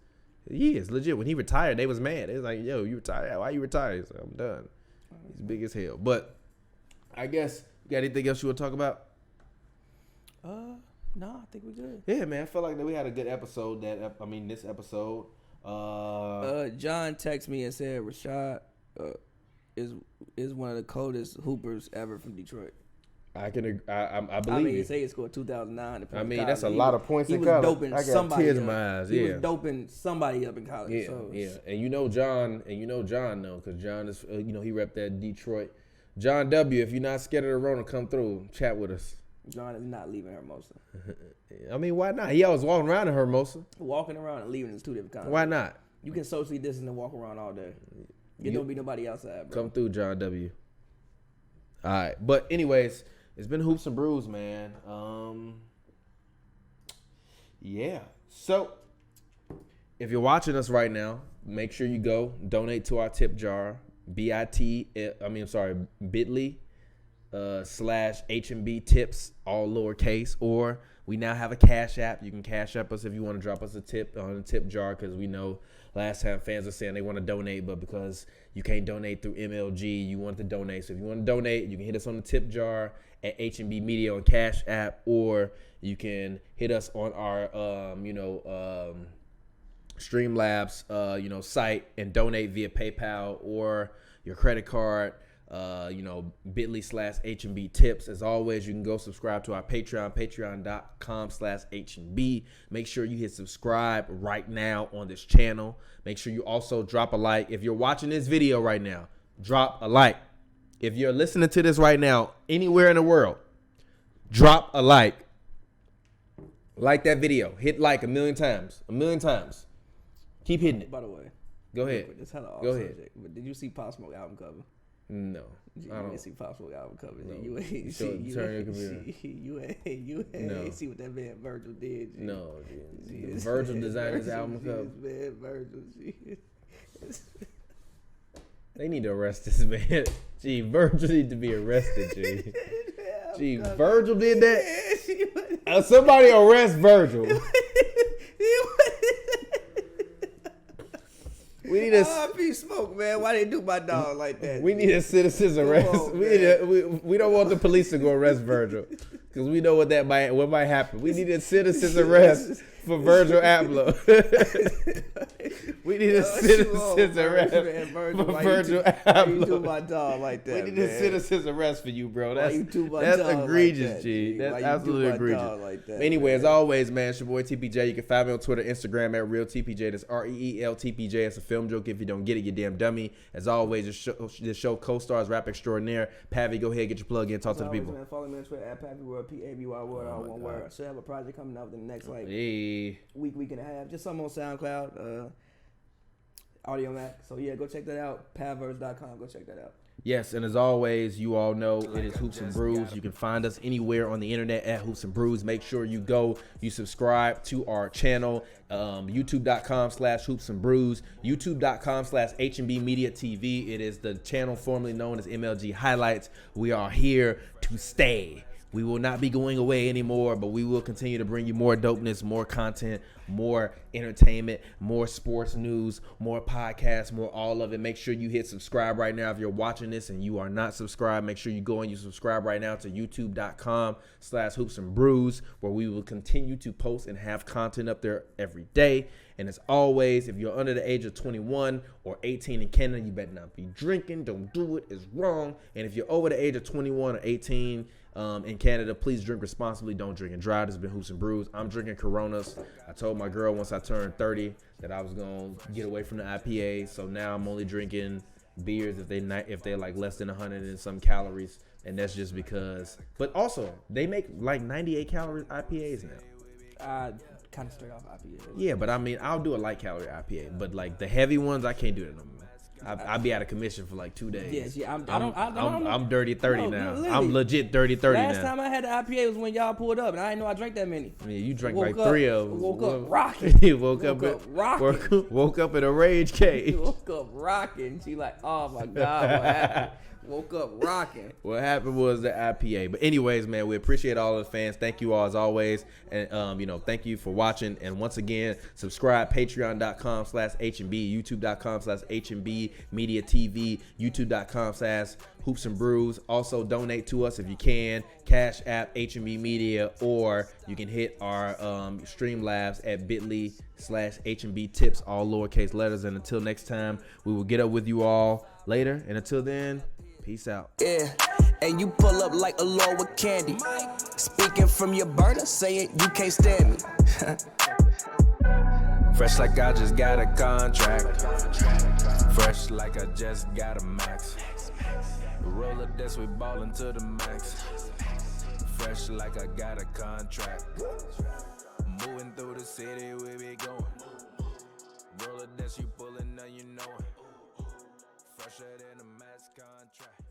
He is legit. When he retired, they was mad. They was like, "Yo, you retired? Why you retired?" He's like, "I'm done." He's big as hell. But I guess you got anything else you want to talk about? No, I think we're good. Yeah, man. I felt like that we had a good episode. This episode. John texted me and said Rashad is one of the coldest hoopers ever from Detroit. I believe. He say he scored 2009. That's a lot of points in college. He was doping somebody. Tears in my eyes. He was doping somebody up in college. Yeah. And you know John though, because John is he repped that Detroit. John W. If you're not scared of the Rona, come through, chat with us. John is not leaving Hermosa. I mean, why not? He always walking around in Hermosa. Walking around and leaving is two different concepts. Why not? You can socially distance and walk around all day. There don't be nobody outside, bro. Come through, John W. All right. But anyways, it's been Hoops and Brews, man. Yeah. So, if you're watching us right now, make sure you go donate to our tip jar. bit.ly / HNB tips, all lowercase, or we now have a Cash App. You can Cash App us if you want to drop us a tip on the tip jar, because we know last time fans were saying they want to donate, but because you can't donate through MLG, you want to donate. So if you want to donate, you can hit us on the tip jar at HNB Media on Cash App, or you can hit us on our Streamlabs site and donate via PayPal or your credit card. bit.ly / HNB tips. As always, you can go subscribe to our Patreon, patreon.com/HNB. Make sure you hit subscribe right now on this channel. Make sure you also drop a like. If you're watching this video right now, drop a like. If you're listening to this right now, anywhere in the world, drop a like. Like that video. Hit like a million times. Keep hitting it. By the way, go ahead. Go ahead. But did you see Pop Smoke album cover? No, I don't see Pop Smoke album cover. No. You ain't see what that man Virgil did. G. No, Virgil designed his album cover. Man, Virgil. They need to arrest this man. Gee, Virgil need to be arrested. Gee, Virgil did that. Somebody arrest Virgil. We need a Smoke, man. Why they do my dog like that? We need a citizen's arrest. We don't want the police to go arrest Virgil, because we know what might happen. We need a citizen's arrest for Virgil Abloh. We need a citizen's arrest for Virgil Abloh. You do my dog like that. We need a citizen's arrest for you, bro. That's egregious, like that, G. That's absolutely egregious. Like that, anyway, as always, man, it's your boy TPJ. You can find me on Twitter, Instagram at RealTPJ. That's ReelTPJ. It's a film joke. If you don't get it, you damn dummy. As always, this show co-stars rap extraordinaire Pavy. Go ahead, get your plug in, talk to the people. Man, follow me on Twitter at Pavy World, Pavy World, all one word. I should have a project coming out within the next week and a half. Just something on SoundCloud, Audio Mac. So yeah, go check that out. Pavverse.com. Go check that out. Yes, and as always, you all know it is Hoops and Brews. You can find us anywhere on the internet at Hoops and Brews. Make sure you subscribe to our channel, youtube.com/Hoops and Brews, youtube.com/HNB Media TV. It is the channel formerly known as MLG Highlights. We are here to stay. We will not be going away anymore, but we will continue to bring you more dopeness, more content, more entertainment, more sports news, more podcasts, more all of it. Make sure you hit subscribe right now. If you're watching this and you are not subscribed, make sure you go and you subscribe right now to youtube.com/Hoops and Brews, where we will continue to post and have content up there every day. And as always, if you're under the age of 21 or 18 in Canada, you better not be drinking. Don't do it. It's wrong. And if you're over the age of 21 or 18 in Canada, please drink responsibly. Don't drink and drive. This has been Hoops and Brews. I'm drinking Coronas. I told my girl once I turned 30 that I was going to get away from the IPA. So now I'm only drinking beers if they're like less than 100 and some calories. And that's just because. But also, they make like 98 calorie IPAs now. Kind of straight off IPA. Yeah, but I mean, I'll do a light calorie IPA, but like the heavy ones, I can't do that no more. I'll be out of commission for like 2 days. Yeah, I'm dirty 30 now. literally. I'm legit dirty 30 now. Last time I had the IPA was when y'all pulled up, and I didn't know I drank that many. I mean, you drank like 3 of them. Woke up rocking. You woke up rocking. Woke up in a rage cage. Woke up rocking. She like, oh my God, what happened? Woke up rocking. What happened was the IPA. But anyways, man, we appreciate all of the fans. Thank you all as always. And, thank you for watching. And once again, subscribe, patreon.com/HNB, youtube.com/HNB Media TV, youtube.com/Hoops and Brews. Also, donate to us if you can. Cash App, HNB Media, or you can hit our Streamlabs at bit.ly/HNB Tips, all lowercase letters. And until next time, we will get up with you all later. And until then, peace out. Yeah, and you pull up like a Lord with candy. Speaking from your burner, saying you can't stand me. Fresh like I just got a contract. Fresh like I just got a max. Roller desk, we ballin' to the max. Fresh like I got a contract. Moving through the city, we be going. Roller desk, you pullin', now you know it. Fresher than a max contract.